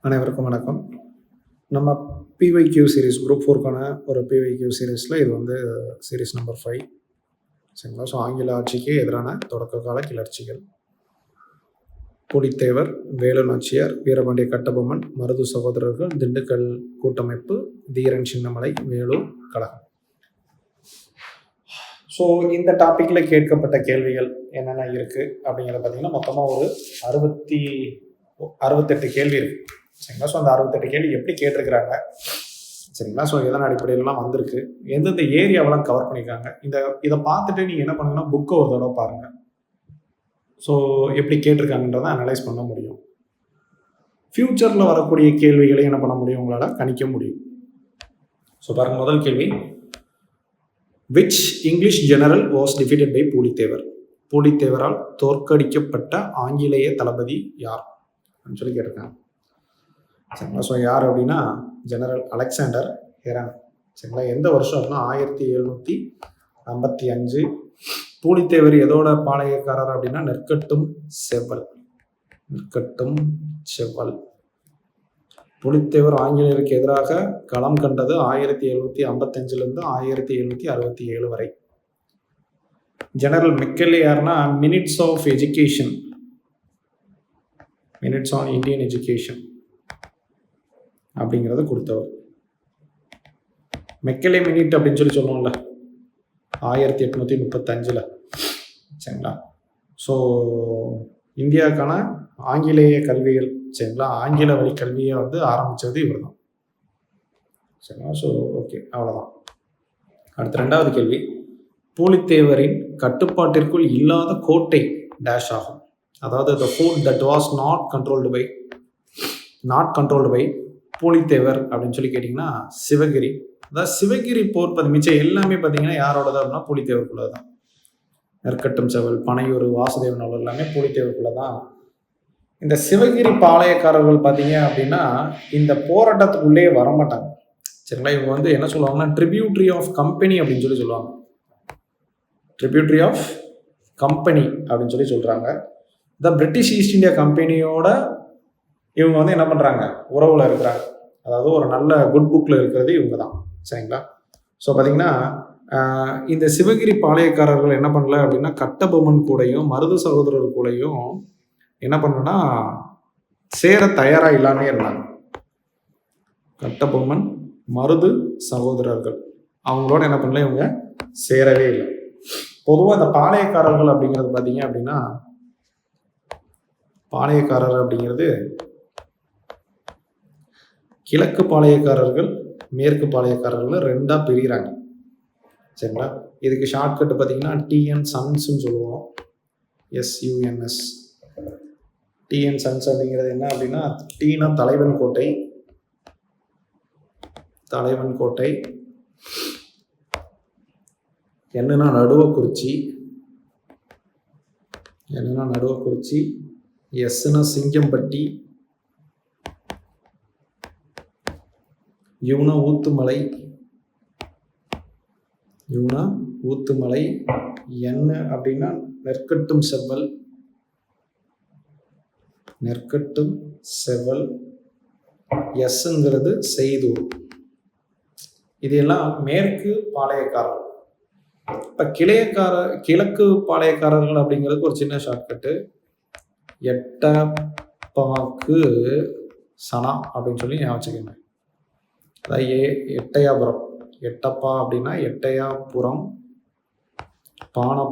அனைவருக்கும் வணக்கம். நம்ம பிஒய்க்யூ சீரிஸ் குரூப் 4க்கான ஒரு பிஒய்க்யூ சீரிஸில் இது வந்து சீரிஸ் நம்பர் 5 சரிங்களா. ஸோ ஆங்கில ஆட்சிக்கு எதிரான தொடக்க கால கிளர்ச்சிகள். புலித்தேவர், வேலு நாச்சியார், வீரபாண்டிய கட்டபொம்மன், மருது சகோதரர்கள், திண்டுக்கல் கூட்டமைப்பு, தீரன் சின்னமலை, வேலூர் கழகம். ஸோ இந்த டாப்பிக்கில் கேட்கப்பட்ட கேள்விகள் என்னென்ன இருக்குது அப்படிங்கிறத பார்த்தீங்கன்னா மொத்தமாக ஒரு 68 கேள்வி இருக்குது சரிங்களா. ஸோ அந்த 68 கேள்வி எப்படி கேட்டிருக்கிறாங்க சரிங்களா. ஸோ எதன் அடிப்படையிலலாம் வந்திருக்கு, எந்தெந்த ஏரியாவெல்லாம் கவர் பண்ணியிருக்காங்க, இதை பார்த்துட்டு நீங்கள் என்ன பண்ணுங்கன்னா புக்கை ஒரு தடவை பாருங்கள். ஸோ எப்படி கேட்டிருக்காங்கன்றதை அனலைஸ் பண்ண முடியும். ஃப்யூச்சரில் வரக்கூடிய கேள்விகளை என்ன பண்ண முடியும், உங்களால் கணிக்க முடியும். ஸோ பாருங்க, முதல் கேள்வி, which English general was defeated by Pulithevar? பூலித்தேவரால் தோற்கடிக்கப்பட்ட ஆங்கிலேய தளபதி யார் அப்படின்னு சொல்லி கேட்டிருக்காங்க சரிங்களா. ஸோ யார் அப்படின்னா ஜெனரல் அலெக்சாண்டர் ஹெரன் சரிங்களா. எந்த வருஷம் அப்படின்னா 1755. பூலித்தேவர் எதோட பாளையக்காரர் அப்படின்னா நெற்கட்டும் செவ்வல். பூலித்தேவர் ஆங்கிலேயருக்கு எதிராக களம் கண்டது 1755 1767 வரை. ஜெனரல் மெக்கலே யாருன்னா மினிட்ஸ் ஆன் இந்தியன் எஜுகேஷன் அப்படிங்கிறத கொடுத்தவர். மெக்கலே மினிட் அப்படின்னு சொல்லி சொல்லுவோம்ல 1835 சரிங்களா. ஸோ இந்தியாவுக்கான ஆங்கிலேய கல்விகள் சரிங்களா, ஆங்கில வழி கல்வியை வந்து ஆரம்பித்தது இவர் தான் சரிங்களா. ஸோ ஓகே, அவ்வளோதான். அடுத்த ரெண்டாவது கேள்வி, பூலித்தேவரின் கட்டுப்பாட்டிற்குள் இல்லாத கோட்டை டேஷ் ஆகும். அதாவது the fort that was not controlled by Pulithevar அப்படின்னு சொல்லி கேட்டிங்கன்னா சிவகிரி. அதாவது சிவகிரி போர் மிச்சம் எல்லாமே பார்த்தீங்கன்னா யாரோடது அப்படின்னா பூலித்தேவருக்குள்ள தான். நெற்கட்டும் செவல், பனையூர், வாசுதேவன் அவர்கள் எல்லாமே பூலித்தேவருக்குள்ள தான். இந்த சிவகிரி பாளையக்காரர்கள் பார்த்தீங்க அப்படின்னா இந்த போராட்டத்துக்குள்ளே வரமாட்டாங்க சரிங்களா. இவங்க வந்து என்ன சொல்லுவாங்கன்னா ட்ரிபியூட்ரி ஆஃப் கம்பெனி அப்படின்னு சொல்லி சொல்லுவாங்க. ட்ரிபியூட்ரி ஆஃப் கம்பெனி அப்படின்னு சொல்லி சொல்கிறாங்க. இந்த பிரிட்டிஷ் ஈஸ்ட் இந்தியா கம்பெனியோட இவங்க வந்து என்ன பண்ணுறாங்க, உறவில் இருக்கிறாங்க. அதாவது ஒரு நல்ல குட் புக்கில் இருக்கிறது இவங்க தான் சரிங்களா. ஸோ பார்த்தீங்கன்னா இந்த சிவகிரி பாளையக்காரர்கள் என்ன பண்ணல அப்படின்னா கட்டபொம்மன் கூடயும் மருது சகோதரர் கூடயும் என்ன பண்ணனா சேர தயாராக இல்லாமே இருந்தாங்க. கட்டபொம்மன், மருது சகோதரர்கள் அவங்களோட என்ன பண்ணல, இவங்க சேரவே இல்லை. பொதுவாக இந்த பாளையக்காரர்கள் அப்படிங்கிறது பார்த்தீங்க அப்படின்னா பாளையக்காரர் அப்படிங்கிறது கிழக்கு பாளையக்காரர்கள், மேற்கு பாளையக்காரர்கள் ரெண்டா பிரிகிறாங்க சரிங்களா. இதுக்கு ஷார்ட்கட் பார்த்தீங்கன்னா டிஎன் சன்ஸ்ன்னு சொல்லுவோம். SUNS. டிஎன் சன்ஸ் அப்படிங்கிறது என்ன அப்படின்னா டீனா தலைவன் கோட்டை, என்னன்னா நடுவக்குறிச்சி, எஸ்னா சிங்கம்பட்டி, யூனா ஊத்துமலை, என்ன அப்படின்னா நெற்கட்டும் செவல், எஸ்ங்கிறது செய்தூர். இது எல்லாம் மேற்கு பாளையக்காரர்கள். இப்போ கிழக்கு பாளையக்காரர்கள் அப்படிங்கிறதுக்கு ஒரு சின்ன ஷார்ட்கட்டு எட்டப்பாக்கு சனா அப்படின்னு சொல்லி ஞாபகம் வச்சுக்கோங்க. அதாவது எட்டயாபுரம், எட்டப்பா அப்படின்னா எட்டயாபுரம்,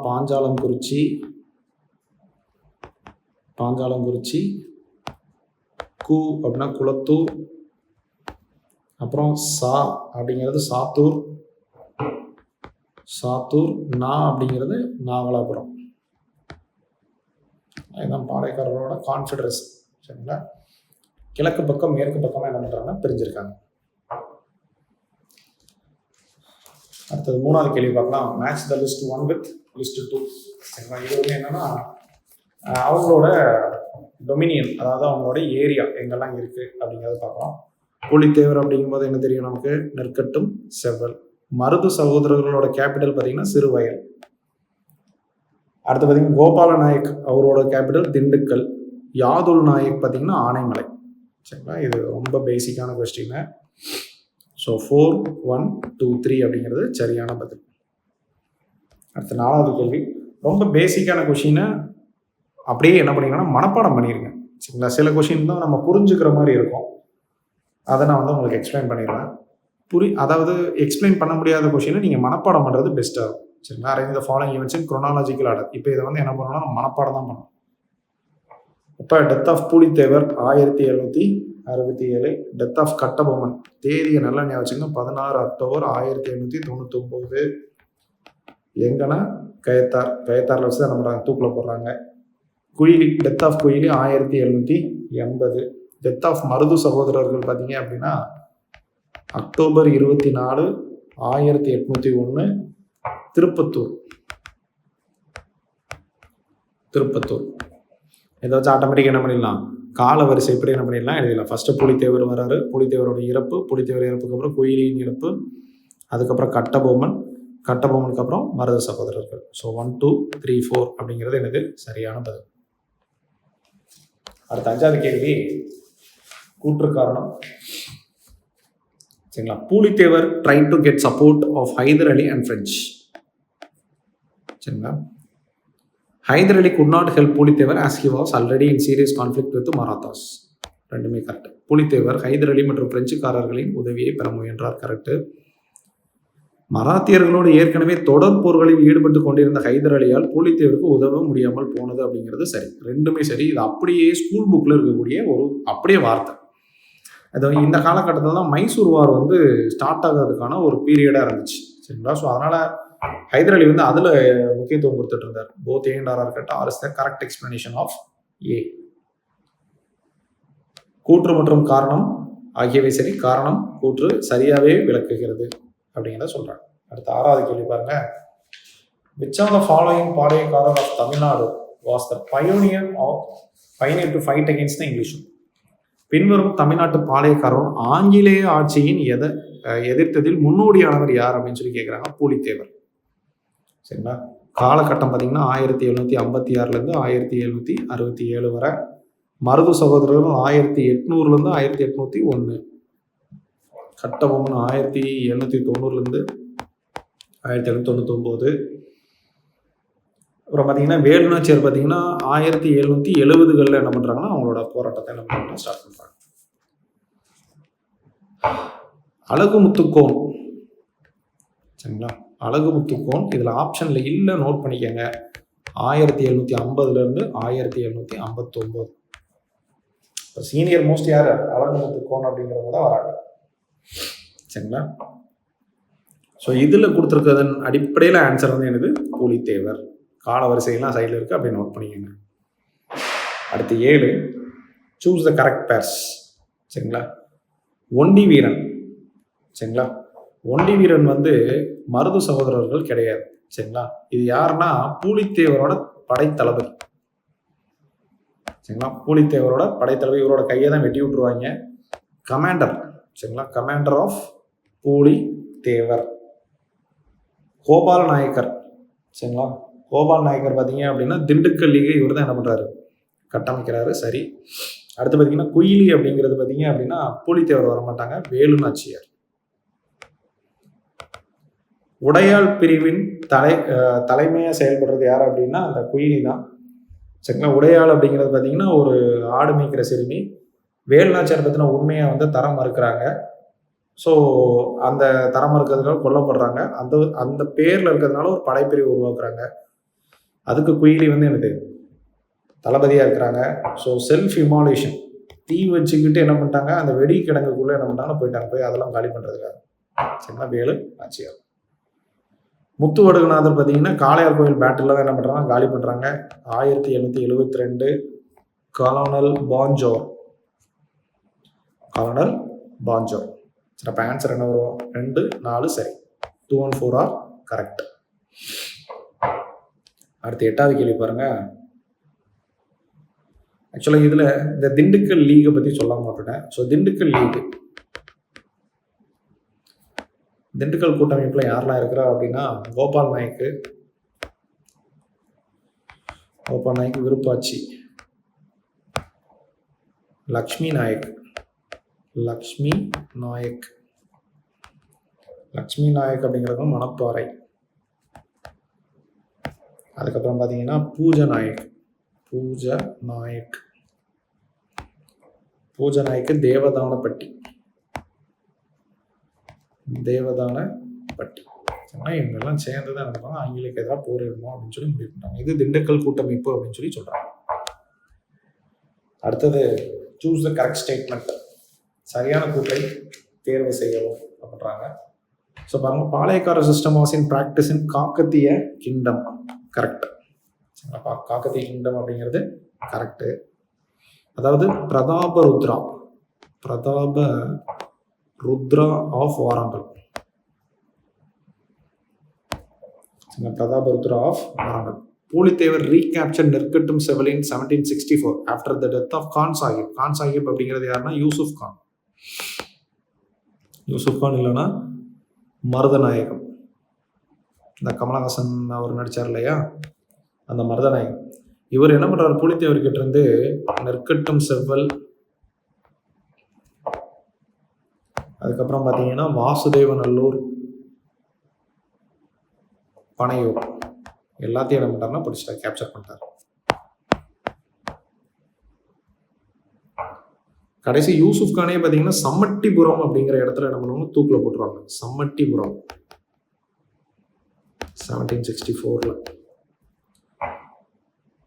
பாஞ்சாலங்குறிச்சி, கு அப்படின்னா குளத்தூர், அப்புறம் சா அப்படிங்கிறது சாத்தூர், நா அப்படிங்கிறது நாகலாபுரம். இதுதான் பாளையக்காரர்களோட கான்ஃபெடரேஷன் சரிங்களா. கிழக்கு பக்கம் மேற்கு பக்கமாக என்ன பண்ணுறாங்கன்னா பிரிஞ்சிருக்காங்க. அடுத்தது மூணாவது கேள்வி பார்க்கலாம். Match the list 1 with list 2 சரிங்களா. இது வந்து என்னன்னா அவங்களோட டொமினியன், அதாவது அவங்களோட ஏரியா எங்கெல்லாம் இருக்கு அப்படிங்கிறத பார்க்கலாம். பூலித்தேவர் அப்படிங்கும்போது என்ன தெரியும் நமக்கு, நெற்கட்டும் செவ்வல். மருது சகோதரர்களோட கேபிட்டல் பார்த்தீங்கன்னா சிறுவயல். அடுத்து பார்த்தீங்கன்னா கோபால நாயக் அவரோட கேபிட்டல் திண்டுக்கல். யாதுல் நாயக் பார்த்தீங்கன்னா ஆனைமலை. சரிங்களா. இது ரொம்ப பேசிக்கான கொஸ்டின். ஸோ 4, 1, 2, 3 அப்படிங்கிறது சரியான பதில். அடுத்த 4வது கேள்வி ரொம்ப பேசிக்கான கொஷினை அப்படியே என்ன பண்ணிங்கன்னா மனப்பாடம் பண்ணிடுங்க. சரிங்களா. சில கொஷின் தான் நம்ம புரிஞ்சுக்கிற மாதிரி இருக்கும். அதை நான் வந்து உங்களுக்கு எக்ஸ்பிளைன் பண்ணிடுவேன். அதாவது எக்ஸ்பிளைன் பண்ண முடியாத கொஷினை நீங்கள் மனப்பாடம் பண்ணுறது பெஸ்ட்டாக இருக்கும். சரிங்களா. Arrange the following events in chronological order. இப்போ இதை வந்து என்ன பண்ணணும்னா நம்ம மனப்பாடம் தான் பண்ணணும். இப்போ death of Pulithevar 1767, death of Kattabomman தேதியை நல்லா ஞாபகம் வச்சுங்க 16 அக்டோபர் 1799. எங்கன்னா கயத்தாரில் வச்சு தான் நம்ம தூக்கில் போடுறாங்க. Kuyili death of Kuyili 1780. Death of Marudhu சகோதரர்கள் பார்த்தீங்க அப்படின்னா அக்டோபர் 24, 1801 திருப்பத்தூர். ஏதாச்சும் ஆட்டோமேட்டிக் என்ன பண்ணிடலாம், கால வரிசை எப்படி என்ன பண்ணிடலாம் எழுதிடலாம். ஃபர்ஸ்ட் புலித்தேவர் வராரு, புலித்தேவரோட இறப்பு, புலித்தேவர் இறப்புக்கு அப்புறம் குயிலியின் இறப்பு, அதுக்கப்புறம் கட்டபொம்மனுக்கு அப்புறம் மருது சகோதரர்கள். ஸோ 1, 2, 3, 4 அப்படிங்கிறது எனக்கு சரியான பதில். அடுத்த 5வது கேள்வி கூற்று காரணம். சரிங்களா. Pulithevar try to get support of Hyder Ali and French. சரிங்களா. Hyder Ali could not help Pulithevar as he was already in serious conflict with Marathas. ரெண்டுமே கரெக்ட். பூலித்தேவர் ஹைதர் அலி மற்றும் பிரெஞ்சுக்காரர்களின் உதவியை பெற முயன்றார். கரெக்ட். மராத்தியர்களோடு ஏற்கனவே தொடர் போர்களில் ஈடுபட்டு கொண்டிருந்த ஹைதர் அலியால் பூலித்தேவருக்கு உதவ முடியாமல் போனது அப்படிங்கிறது சரி. ரெண்டுமே சரி. இது அப்படியே ஸ்கூல் புக்கில் இருக்கக்கூடிய ஒரு அப்படியே வார்த்தை. அது இந்த காலகட்டத்தில் தான் மைசூர் வார் வந்து ஸ்டார்ட் ஆகிறதுக்கான ஒரு பீரியடாக இருந்துச்சு. சரிங்களா. ஸோ அதனால் ஹைதர் அலி வந்து அதில் முக்கியத்துவம் கொடுத்துட்டு இருந்தார். Both A and R R correct. R is the correct explanation of A. கூற்று மற்றும் காரணம் ஆகியவை சரி. காரணம் கூற்று சரியாகவே விளக்குகிறது அப்படிங்கிறத சொல்கிறாங்க. அடுத்த 6வது கேள்வி பாருங்க. Which of the following Palayakkarar of Tamil Nadu was the pioneer to fight against the English. பின்வரும் தமிழ்நாட்டு பாளையக்காரரும் ஆங்கிலேய ஆட்சியின் எதிர்த்ததில் முன்னோடியானவர் யார் அப்படின்னு சொல்லி கேட்குறாங்க. பூலித்தேவர். சரிங்களா. காலகட்டம் பார்த்தீங்கன்னா 1756 1767 வரை. மருது சகோதரர்கள் 1800 1801. கட்டபொம்மன் 1790 1799. அப்புறம் பார்த்தீங்கன்னா வேலுநாச்சியார் பார்த்தீங்கன்னா 1770 என்ன பண்ணுறாங்கன்னா அவங்களோட போராட்டத்தை என்ன பண்ணுறாங்க ஸ்டார்ட் பண்ணுறாங்க. அழகுமுத்துக்கோன். சரிங்களா. அழகுமுத்துக்கோன் இதில் ஆப்ஷனில் இல்லை, நோட் பண்ணிக்கோங்க. 1750 1759. இப்போ சீனியர் மோஸ்ட் யார்? அழகுமுத்துக்கோன் அப்படிங்கிறவங்க தான் வராங்க. சரிங்களா. ஸோ இதில் கொடுத்துருக்கிறதன் அடிப்படையில் ஆன்சர் வந்து எனக்கு பூலித்தேவர். கால வரிசையெல்லாம் சைடில் இருக்குது, அப்படி நோட் பண்ணிக்கோங்க. அடுத்து 7, சூஸ் த கரெக்ட் பேர்ஸ். சரிங்களா. ஒண்டி வீரன். சரிங்களா. ஒண்டி வீரன் வந்து மருது சகோதரர்கள் கிடையாது. சரிங்களா. இது யாருன்னா பூலித்தேவரோட படைத்தளபதி. சரிங்களா. பூலித்தேவரோட படைத்தளபதி. இவரோட கையை தான் வெட்டி விட்டுருவாங்க. கமாண்டர். சரிங்களா. Commander of Pulithevar Gopal Nayakkar. சரிங்களா. கோபால் நாயக்கர் பார்த்தீங்க அப்படின்னா திண்டுக்கல் லீகை இவர் தான் என்ன பண்ணுறாரு, கட்டமைக்கிறாரு. சரி. அடுத்து பார்த்தீங்கன்னா குயிலி அப்படிங்கிறது பார்த்தீங்க அப்படின்னா பூலித்தேவர் வரமாட்டாங்க, வேலுநாச்சியார். உடையாள் பிரிவின் தலைமையாக செயல்படுறது யார் அப்படின்னா அந்த குயிலி தான். சரிங்களா. உடையாள் அப்படிங்கிறது பார்த்தீங்கன்னா ஒரு ஆடு மேய்க்கிற சிறுமி. வேலுநாச்சியார் பற்றின உண்மையை வந்து தரம் மறுக்கிறாங்க. ஸோ அந்த தரம் இருக்கிறதுனால கொல்லப்படுறாங்க. அந்த பேரில் இருக்கிறதுனால ஒரு படைப்பிரிவு உருவாக்குறாங்க. அதுக்கு குயிலி வந்து எனக்கு தளபதியாக இருக்கிறாங்க. ஸோ செல்ஃப் இமாலேஷன், தீ வச்சுக்கிட்டு என்ன பண்ணிட்டாங்க, அந்த வெடி கிடங்குக்குள்ளே என்ன பண்ணிட்டாங்கன்னா போயிட்டாங்க, போய் அதெல்லாம் காலி பண்ணுறதுக்காக. சரிங்களா. வேலுநாச்சியார். முத்துவடுகநாதர் பார்த்தீங்கன்னா காளையார் கோயில் பேட்டில் தான் என்ன பண்ணுறாங்க, காலி பண்ணுறாங்க. 1772. கலோனல் பாஞ்சோர். சரி. அப்போ ஆன்சர் என்ன வரும்? 2, 4 சரி. 2 and 4 ஆர் கரெக்ட். அடுத்து 8வது கேள்வி பாருங்க. ஆக்சுவலாக இதில் இந்த திண்டுக்கல் லீகை பற்றி சொல்ல மாட்டேன். ஸோ திண்டுக்கல் கூட்டமைப்பில் யாரெல்லாம் இருக்கிறா அப்படின்னா கோபால் நாயக்கு, விருப்பாச்சி, லக்ஷ்மி நாயக், லக்ஷ்மி நாயக். லக்ஷ்மி நாயக் அப்படிங்கிறது மணப்பாறை. அதுக்கப்புறம் பார்த்தீங்கன்னா பூஜ நாயக். பூஜ நாயக். பூஜ நாயக்கு தேவதானப்பட்டி. தேவதானப்பட்டி. இவங்கெல்லாம் சேர்ந்து தான் நடப்பாங்க ஆங்கிலேயருக்கு எதிராக போரிடணும் அப்படின்னு சொல்லி முடிவு பண்ணாங்க. இது திண்டுக்கல் கூட்டமைப்பு அப்படின்னு சொல்லி சொல்றாங்க. அடுத்தது சூஸ் த கரெக்ட் ஸ்டேட்மெண்ட். சரியான கூற்றை தேர்வு செய்யவும் அப்படின்றாங்க. ஸோ பாருங்க, Palayakkara system was in practice in Kakatiya kingdom. Correct. Kakatiya kingdom அப்படிங்கிறது கரெக்டு. அதாவது Prataparudra of Warangal. Prataparudra of Warangal. Pulithevar recapture Nerkattum Seval in 1764 after the death of Khan Sahib. Khan Sahib அப்படிங்கிறது யாருன்னா யூசுப் கான். யூசுப் கான் இல்லைன்னா மருதநாயகம். இந்த கமலஹாசன் அவர் நடிச்சார் இல்லையா, அந்த மருதநாயகம். இவர் என்ன பண்றாரு, பூலித்தேவர்கிட்ட இருந்து நெற்கட்டும் செவ்வல், அதுக்கப்புறம் பார்த்தீங்கன்னா வாசுதேவநல்லூர், பனையூர் எல்லாத்தையும் என்ன பண்ணிட்டாருன்னா பிடிச்சிட்டார், கேப்சர் பண்ணிட்டார். கடைசி யூசுப் கானே பார்த்தீங்கன்னா சம்மட்டிபுரம் அப்படிங்கிற இடத்துல என்ன பண்ணுவாங்க, தூக்கில் போட்டுருவாங்க. சம்மட்டிபுரம் 1764.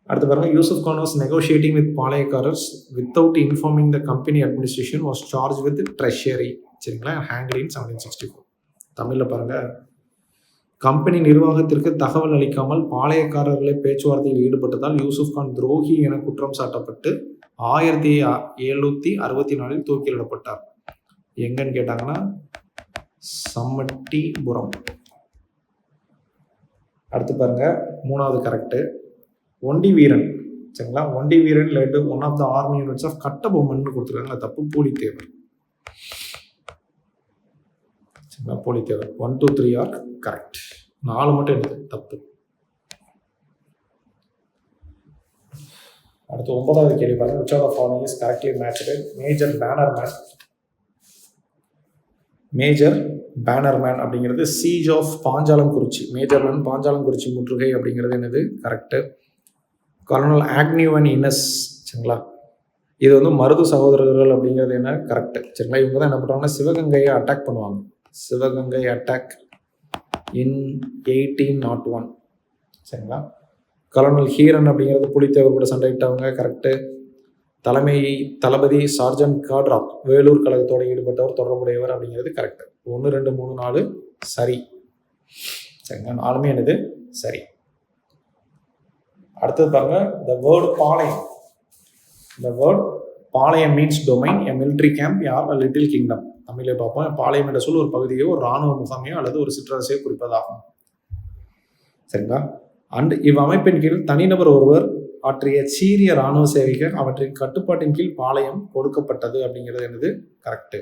அடுத்து பாருங்க, Yusuf Khan was negotiating with Palayakkarars without informing the company administration was charge with treasury. சரிங்களா, ஹேங்க்ட் இன் 1764. தமிழில் பாருங்க, கம்பெனி நிர்வாகத்திற்கு தகவல் அளிக்காமல் பாளையக்காரர்களை பேச்சுவார்த்தையில் ஈடுபட்டதால் யூசுப் கான் துரோகி என குற்றம் சாட்டப்பட்டு 1764 தூக்கிலிடப்பட்டார். எங்கன்னு கேட்டாங்கன்னா சம்மட்டிபுரம். அடுத்து பாருங்க, மூணாவது கரெக்டு. ஒண்டி வீரன். சரிங்களா, Ondi Veeran led one of the army units of Kattabomman கொடுத்துருக்காங்க. தப்பு, பூலித்தேவர். சரிங்களா, பூலித்தேவர். 1, 2, 3 are correct. 4 மட்டும் என்னது தப்பு. அடுத்து 9வது கேள்வி பாருங்க. which of the following is correctly matched? Major Bannerman அப்படிங்கிறது சீஜ் ஆஃப் பாஞ்சாலங்குறிச்சி. மேஜர்மேன் பாஞ்சாலங்குறிச்சி முற்றுகை அப்படிங்கிறது என்னது correct. Colonel Agnew and Innes. சரிங்களா, இது வந்து மருது சகோதரர்கள் அப்படிங்கிறது என்ன கரெக்டு. சரிங்களா, இவங்க தான் என்ன பண்ணுறாங்கன்னா சிவகங்கையை அட்டாக் பண்ணுவாங்க. சிவகங்கை அட்டாக் இன் 1801. சரிங்களா, கர்னல் ஹீரன் அப்படிங்கிறது புலித்தேவர் கூட சண்டையிட்டவங்க கரெக்டு. தளபதி சார்ஜன்ட் காட்ராப் வேலூர் கழகத்தோடு ஈடுபட்டவர், தொடர்புடையவர் அப்படிங்கிறது கரெக்டு. 1, 2, 3, 4 சரி. சரிங்களா, 4மே என்னது சரி. அடுத்தது பாருங்க, the word Palayam. the word Palayam means domain, a military camp or a little kingdom. தமிழே பார்ப்போம். பாளையம் என்ற சொல் ஒரு பகுதியோ, ஒரு இராணுவ முகாமையோ அல்லது ஒரு சிற்றரசையோ குறிப்பதாகும். சரிங்களா, அண்ட் இவ்வமைப்பின் கீழ் தனிநபர் ஒருவர் ஆற்றிய சீரிய இராணுவ சேவைகள் அவற்றின் கட்டுப்பாட்டின் கீழ் பாளையம் கொடுக்கப்பட்டது அப்படிங்கிறது என்னது கரெக்டு.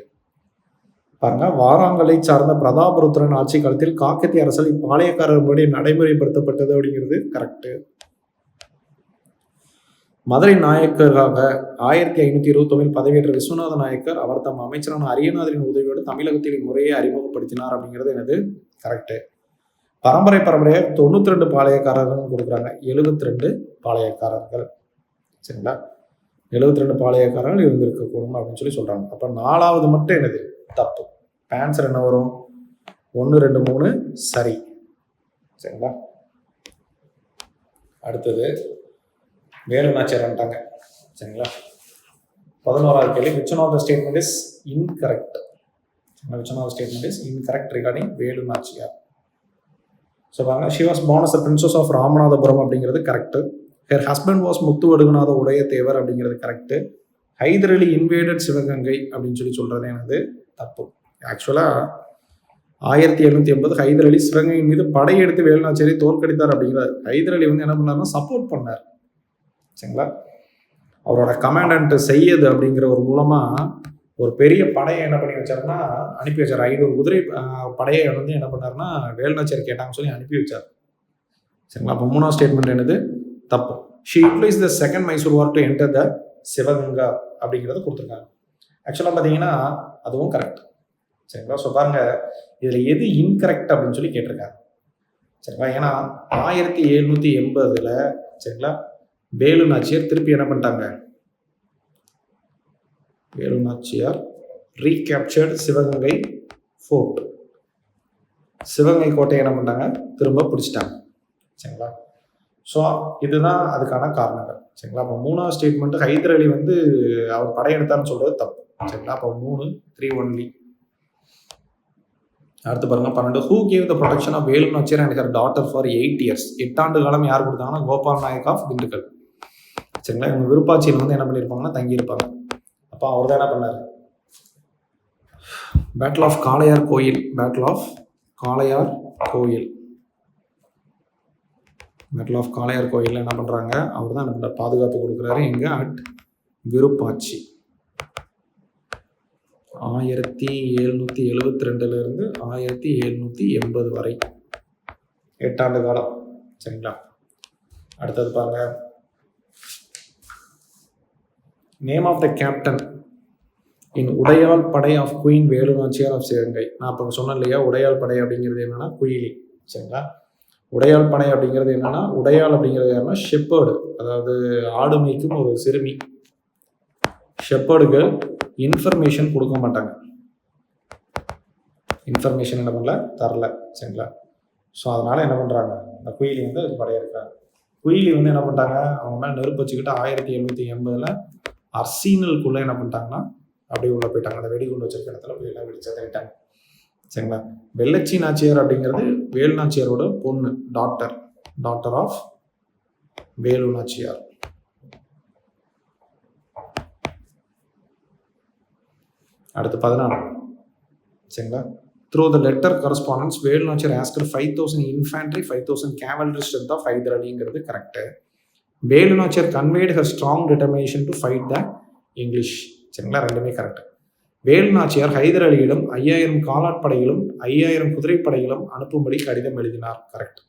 பாருங்க, வாராங்கலை சார்ந்த பிரதாபருத்ரன் ஆட்சி காலத்தில் காக்கத்திய அரசல் இப்பாளையக்காரர்களுடைய நடைமுறைப்படுத்தப்பட்டது அப்படிங்கிறது கரெக்டு. மதுரை நாயக்கராக 1529 பதவியேற்ற விஸ்வநாத நாயக்கர் அவர் தம் அமைச்சரான அரியநாதரின் உதவியோடு தமிழகத்தில் இம்முறையை அறிமுகப்படுத்தினார் அப்படிங்கிறது என்னது கரெக்டு. பரம்பரையாக 92 பாளையக்காரர்கள் கொடுக்குறாங்க. 72 பாளையக்காரர்கள். சரிங்களா, 72 பாளையக்காரர்கள் இருந்திருக்கக்கூடும் அப்படின்னு சொல்லி சொல்றாங்க. அப்ப 4வது மட்டும் என்னது தப்பு. ஆன்சர் என்ன வரும்? 1, 2, 3 சரி. சரிங்களா, அடுத்தது வேலுநாச்சியார்ட்டாங்க. சரிங்களா, 11வது கேள்வி. which one of the statement is incorrect? which one of the statement is incorrect regarding Velu Nachiyar? So பாருங்க, she was born as a princess of Ramanathapuram அப்படிங்கிறது correct. her husband was Muthu Vaduganatha Udaiyathevar அப்படிங்கிறது கரெக்டு. ஹைதர் அலி இன்வேடட் சிவகங்கை அப்படின்னு சொல்லி சொல்றது என்னது தப்பு. ஆக்சுவலாக 1780 ஹைதர் அலி சிவகங்கையின் மீது படையெடுத்து வேலுநாச்சியாரை தோற்கடித்தார் அப்படிங்கிறார். ஹைதர் அலி வந்து என்ன பண்ணாருன்னா சப்போர்ட் பண்ணார். சரிங்களா, அவரோட கமாண்டன்ட் செய்யது அப்படிங்கிற ஒரு மூலமா ஒரு பெரிய படையை என்ன பண்ணி வச்சாருன்னா அனுப்பி வச்சார். 500 குதிரை படையை வந்து என்ன பண்ணாருன்னா வேலுநாச்சியார் கேட்டாங்கன்னு சொல்லி அனுப்பி வச்சார். சரிங்களா, அப்போ 3வது ஸ்டேட்மெண்ட் என்னது தப்பு. She utilise the second Mysore war to enter the Sivaganga அப்படிங்கிறத கொடுத்துருக்காங்க. ஆக்சுவலாக பார்த்தீங்கன்னா அதுவும் கரெக்ட். சரிங்களா? ஸோ பாருங்க, இதில் எது இன்கரெக்ட் அப்படின்னு சொல்லி கேட்டிருக்காங்க. சரிங்களா? ஏன்னா 1780 சரிங்களா வேலு நாச்சியார் திருப்பி என்ன பண்ணிட்டாங்க, வேலு நாச்சியார் ரீகேப்சர்டு சிவகங்கை ஃபோர்ட், சிவகங்கை கோட்டையை என்ன பண்ணிட்டாங்க, திரும்ப பிடிச்சிட்டாங்க. சரிங்களா? ஸோ இதுதான் அதுக்கான காரணங்கள். சரிங்களா? அப்போ 3வது ஸ்டேட்மெண்ட் ஹைதர் அலி வந்து அவர் படையெடுத்தான்னு சொல்றது தப்பு. சரிங்களா? அப்போ 3 ஒன்லி. அடுத்து பாருங்க 12. Who gave the protection of Velu Nachiyar and her daughter for 8 years? 8 ஆண்டு காலம் யார் கொடுத்தாங்கன்னா கோபால் நாயக் ஆஃப் திண்டுக்கல். சரிங்களா? இவங்க விருப்பாட்சியில் வந்து என்ன பண்ணியிருப்பாங்கன்னா தங்கியிருப்பாங்க. அப்போ அவர் தான் என்ன பண்ணார், battle of Kalaiyar Kovil, battle of Kalaiyar Kovil, battle of Kalaiyar கோயிலில் என்ன பண்ணுறாங்க, அவர் தான் என்ன பாதுகாப்பு கொடுக்குறாரு எங்க அட் விருப்பாட்சி. 1772 1780 வரை 8 ஆண்டு காலம். சரிங்களா? அடுத்தது பாருங்க, name of the captain in Udaiyal padai of queen Velu Nachiyar of Sivaganga. நான் இப்போ சொன்னேன் இல்லையா, உடையாள் படை அப்படிங்கிறது என்னன்னா குயிலி. சரிங்களா? உடையாள் படை அப்படிங்கிறது என்னன்னா, உடையாள் அப்படிங்கிறது யாருன்னா ஷெப்பர்டு, அதாவது ஆடு மேய்க்கும் ஒரு சிறுமி. ஷெப்பர்டுக்கு இன்ஃபர்மேஷன் கொடுக்க மாட்டாங்க, இன்ஃபர்மேஷன் என்ன பண்ணல, தரல. சரிங்களா? ஸோ அதனால என்ன பண்ணுறாங்க, இந்த குயிலி வந்து படையெடுக்கிறாங்க. குயிலி வந்து என்ன பண்ணிட்டாங்க, அவங்க மேலே நெருப்பு வச்சுக்கிட்டு 1780 அர்சீனலுக்குள்ளே என்ன பண்ணிட்டாங்கன்னா அப்படியே உள்ள போயிட்டாங்க. அந்த வெடிகுண்டு வச்சிருக்க இடத்துல போய் எல்லாம் வெடிச்சு தள்ளிட்டாங்க. சரிங்களா? வெள்ளச்சி நாச்சியார் அப்படிங்கிறது வேலு நாச்சியாரோட பொண்ணு, டாட்டர் ஆஃப் வேலு நாச்சியார். அடுத்து 14. சரிங்களா? Through the letter correspondence Velu Nachiyar asked 5000 infantry 5000 cavalry strength of Hyder அலிங்கிறது correct. Velu Nachiyar conveyed her strong determination to fight the English. சரிங்களா? ரெண்டுமே கரெக்ட். வேலு நாச்சியார் ஹைதர் அலியிடம் 5000 காலாட்படைகளும் 5000 குதிரைப்படைகளும் அனுப்பும்படி கடிதம் எழுதினார். கரெக்ட்.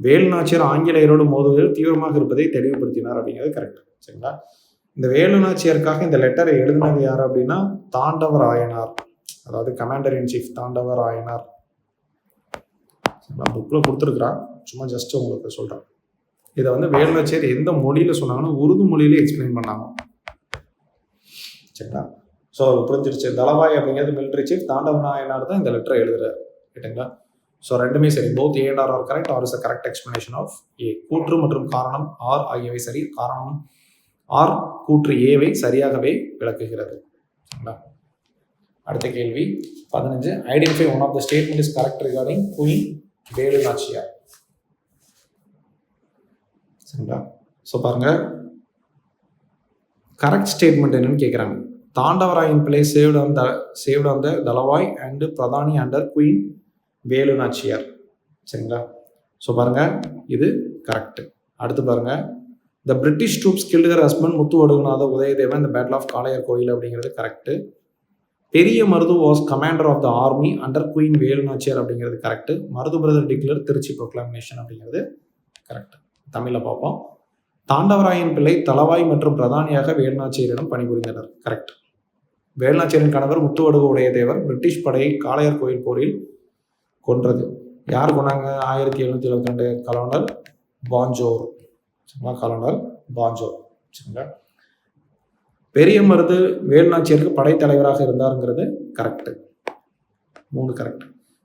வேலு நாச்சியார் ஆங்கிலேயரோடு மோதுவதில் தீவிரமாக இருப்பதை தெளிவுபடுத்தினார் அப்படிங்கிறது கரெக்ட். சரிங்களா? இந்த வேலு நாச்சியாருக்காக இந்த லெட்டரை எழுதினது யார் அப்படின்னா தாண்டவராயனார், அதாவது கமாண்டர் இன் சீஃப் தாண்டவராயனார். புக்கில் கொடுத்துருக்குறான், சும்மா ஜஸ்ட் உங்களுக்கு சொல்கிறேன். இதை வந்து வேலு நாச்சியார் எந்த மொழியில் சொன்னாங்கன்னா உருது மொழியிலே எக்ஸ்பிளைன் பண்ணாங்க. சரிங்களா? ஸோ புரிஞ்சிருச்சு. தளவாய் அப்படிங்கிறது மிலிட்ரி சீஃப், தாண்டவராயனார் தான் இந்த லெட்டரை எழுதுறாரு. ரைட்டுங்களா? ஸோ ரெண்டுமே சரி, both A and R R correct. R is a correct explanation of A. கூற்று மற்றும் காரணம் ஆர் ஆகியவை சரி, காரணம் ஆர் கூற்று ஏவை சரியாகவே விளக்குகிறது. சரிங்களா? அடுத்த கேள்வி 15. Identify one of the statement is correct regarding queen Velu Nachiyar. சரிங்களா? ஸோ பாருங்க, கரெக்ட் ஸ்டேட்மெண்ட் என்னன்னு கேட்குறாங்க. Thandavarayan Pillai served on the Dalavai and Pradhani under queen Velu Nachiyar. சரிங்களா? ஸோ பாருங்க, இது கரெக்ட். அடுத்து பாருங்க, the British troops killed her husband Muthu Vaduganatha Udayadevan இந்த பேட்டில் ஆஃப் காளையார் கோயில் அப்படிங்கிறது correct. Periya Marudhu was commander of the army under queen Velu Nachiyar அப்படிங்கிறது correct. Marudhu brother declare Trichy ப்ரொக்ளாமினேஷன் அப்படிங்கிறது கரெக்ட். தமிழில் பார்ப்போம். தாண்டவராயன் பிள்ளை தளவாய் மற்றும் பிரதானியாக வேலுநாச்சியரிடம் பணிபுரிந்தனர். கரெக்ட். வேலுநாச்சியரின் கணவர் முத்துவடுகு உடையதேவர் பிரிட்டிஷ் படையை காளையார் கோயில் போரில் கொன்றது. யார் கொண்டாங்க? 1772 கலோனல் பாஞ்சோர். கலோனல் பாஞ்சோர். சரிங்களா? பெரிய மருது வேலுநாச்சியருக்கு படைத்தலைவராக இருந்தாருங்கிறது கரெக்ட். 3 கரெக்ட்.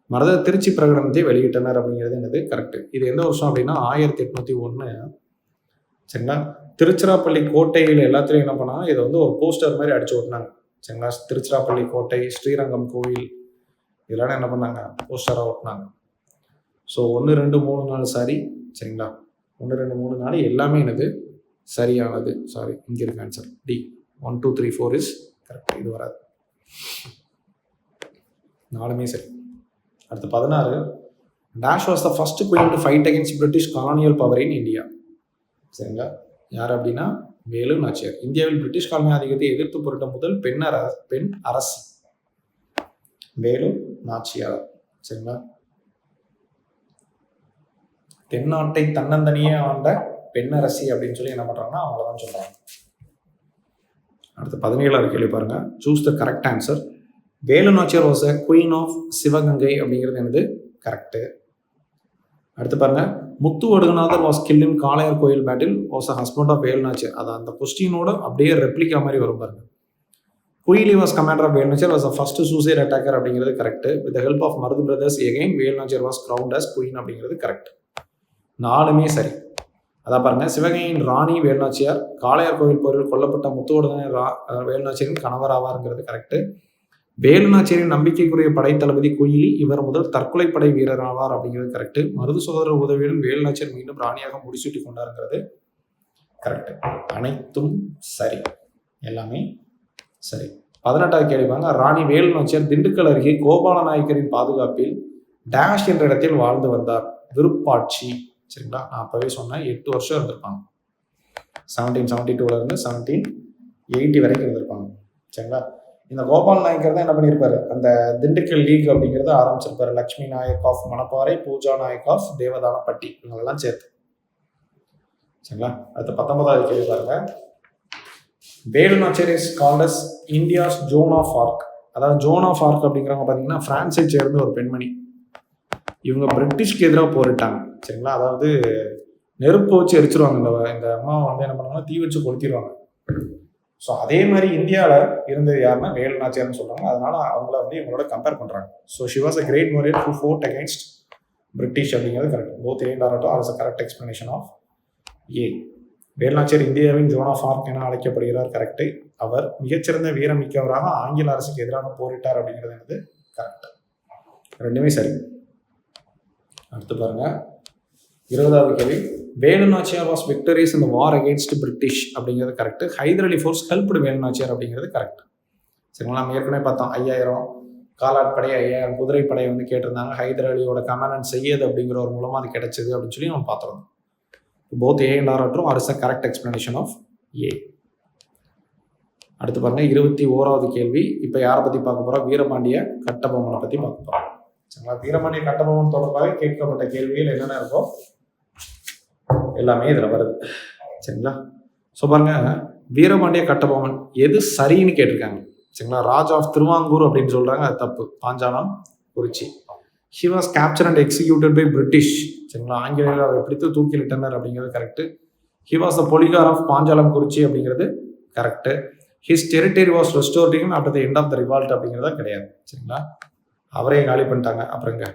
மருத திருச்சி பிரகடனத்தை வெளியிட்டனர் அப்படிங்கிறது என்னது கரெக்ட். இது எந்த வருஷம் அப்படின்னா 1801. சரிங்களா? திருச்சிராப்பள்ளி கோட்டையில் எல்லாத்துலையும் என்ன பண்ணாங்க, இதை வந்து ஒரு போஸ்டர் மாதிரி அடிச்சு ஓட்டினாங்க. சரிங்களா? திருச்சிராப்பள்ளி கோட்டை, ஸ்ரீரங்கம் கோயில் இதெல்லாம் என்ன பண்ணாங்க, போஸ்டராக ஓட்டினாங்க. ஸோ 1 2 3 4 சரி. சரிங்களா? 1 2 3 4 எல்லாமே என்னது சரியானது. சாரி, இங்கே இருக்கு ஆன்சர் டி. 1 2 3 4 is correct. இது வராது, 4மே சரி. அடுத்து 16. Dash was the first queen to fight against British colonial power in India. சரிங்களா? யார் அப்படின்னா வேலு நாச்சியார். இந்தியாவில் பிரிட்டிஷ் காலனி ஆதிக்கத்தை எதிர்த்து போரிட்ட முதல் பெண் அரசி வேலு நாச்சியார். சரிங்களா? தென்னாட்டை தன்னந்தனியே ஆண்ட பெண்ணரசி அப்படின்னு சொல்லி என்ன பண்றாங்கன்னா அவங்கள தான் சொல்றாங்க. அடுத்து 17வது கேள்வி பாருங்க. Choose the correct answer. Velu Nachiyar was a queen of Sivaganga அப்படிங்கிறது என்னது? கரெக்டு. அடுத்து பாருங்க. Muthu Vaduganathar was killed in Kalaiyar Kovil battle was a husband of Velu Nachiyar. அது அந்த கொஸ்டினோட அப்படியே ரெப்ளிகா மாதிரி வரும் பாருங்க. Kuyili was commander of Velu Nachiyar was a first suicide attacker அப்படிங்கிறது correct. With the help of Marudhu brothers again Velu Nachiyar was crowned as queen அப்படிங்கிறது கரெக்ட். 4மே சரி. அதான் பாருங்க. சிவகங்கையின் ராணி வேலுநாச்சியார் காளையார் கோவில் போரில் கொல்லப்பட்ட முத்துவடுகநாதர் வேலுநாச்சியாரின் கணவர் ஆவாருங்கிறது கரெக்ட். வேலுநாச்சியாரின் நம்பிக்கைக்குரிய படைத்தளபதி குயிலி இவர் முதல் தற்கொலைப்படை வீரர் ஆவார் அப்படிங்கிறது கரெக்ட். மருது சகோதரர் உதவியுடன் வேலுநாச்சியார் மீண்டும் ராணியாக முடிசூட்டி கொண்டாருங்கிறது கரெக்ட். அனைத்தும் சரி, எல்லாமே சரி. 18வது கேள்வி பாருங்க. ராணி வேலுநாச்சியார் திண்டுக்கல் அருகே கோபால நாயக்கரின் பாதுகாப்பில் டேஷ் என்ற இடத்தில் வாழ்ந்து வந்தார். விருப்பாட்சி. சரிங்களா? நான் அப்பவே சொன்னேன் 8 வருஷம் இருந்திருப்பாங்க. 1772 இருந்து 1780 வரைக்கும் இருந்திருப்பாங்க. சரிங்களா? இந்த கோபால் நாயக்கர் தான் என்ன பண்ணியிருப்பாரு? அந்த திண்டுக்கல் லீக் அப்படிங்கிறத ஆரம்பிச்சிருப்பாரு. லக்ஷ்மி நாயக் ஆஃப் மணப்பாறை, பூஜா நாயக் ஆஃப் தேவதானப்பட்டி, இவங்களெல்லாம் சேர்த்து. சரிங்களா? அடுத்த 19வது கேள்வி பாருங்க. Velu Nachiyar is called as India's Joan of Arc. அதாவது ஜோன் ஆஃப் ஆர்க் அப்படிங்கிறவங்க பார்த்தீங்கன்னா பிரான்ஸை சேர்ந்த ஒரு பெண்மணி. இவங்க பிரிட்டிஷ்க்கு எதிராக போரிட்டாங்க. சரிங்களா? அதாவது நெருப்பு வச்சு எரிச்சிருவாங்க. இந்த அம்மா வந்து என்ன பண்ணுவாங்க? தீ வச்சு கொளுத்திடுவாங்க. ஸோ அதே மாதிரி இந்தியாவில் இருந்தது யாருன்னா வேலு நாச்சியார்னு சொல்றாங்க. அதனால அவங்கள வந்து இவங்களோட கம்பேர் பண்றாங்க. So she was a great warrior who fought against British அப்படிங்கிறது கரெக்ட். போத் ஏ டாரட்டோ R is a correct explanation of A. Velu Nachiyar இந்தியாவின் ஜோன் ஆஃப் ஆர்க் என அழைக்கப்படுகிறார். கரெக்ட். அவர் மிகச்சிறந்த வீரமிக்கவராக ஆங்கில அரசுக்கு எதிராக போரிட்டார் அப்படிங்கிறது என்னது? கரெக்ட். ரெண்டுமே சரி. அடுத்து பாருங்க. 20வது கேள்வி. Velu Nachiyar was victorious in the war against British அப்படிங்கிறது correct. Hyder Ali force helped Velu Nachiyar அப்படிங்கிறது கரெக்ட். சரிங்களா? நம்ம ஏற்கனவே பார்த்தோம் 5000 காலாட்படை 5000 குதிரைப்படை வந்து கேட்டிருந்தாங்க. ஹைதர் அலியோட கமாண்ட் செய்யது அப்படிங்கிற ஒரு மூலமாக அது கிடைச்சது அப்படின்னு சொல்லி நம்ம பார்த்துருந்தோம். Both A and R R is a correct explanation of A. அடுத்து பாருங்க. 21வது கேள்வி. இப்போ யாரை பற்றி பார்க்க போகிறோம்? வீரபாண்டிய கட்டபொம்மனை பற்றி பார்க்க போகிறோம். சரிங்களா? வீரபாண்டிய கட்டபொம்மன் தொடர்பாக கேட்கப்பட்ட கேள்விகள் என்னென்ன இருக்கோ எல்லாமே இதில் வருது. சரிங்களா? ஸோ பாருங்க. வீரபாண்டிய கட்டபொம்மன் எது சரின்னு கேட்டிருக்காங்க. சரிங்களா? ராஜா ஆஃப் திருவாங்கூர் அப்படின்னு சொல்றாங்க. அது தப்பு. Panchalankurichi. He was capture and executed by British. சரிங்களா? ஆங்கிலேயர் அவரை பிடித்து தூக்கிலிட்டனர் அப்படிங்கிறது correct. He was the poligar of Panchalankurichi அப்படிங்கிறது correct. His territory was restored to him after the end of the revolt அப்படிங்கிறதா கிடையாது. சரிங்களா? அவரே காலி பண்ணிட்டாங்க அப்புறங்க.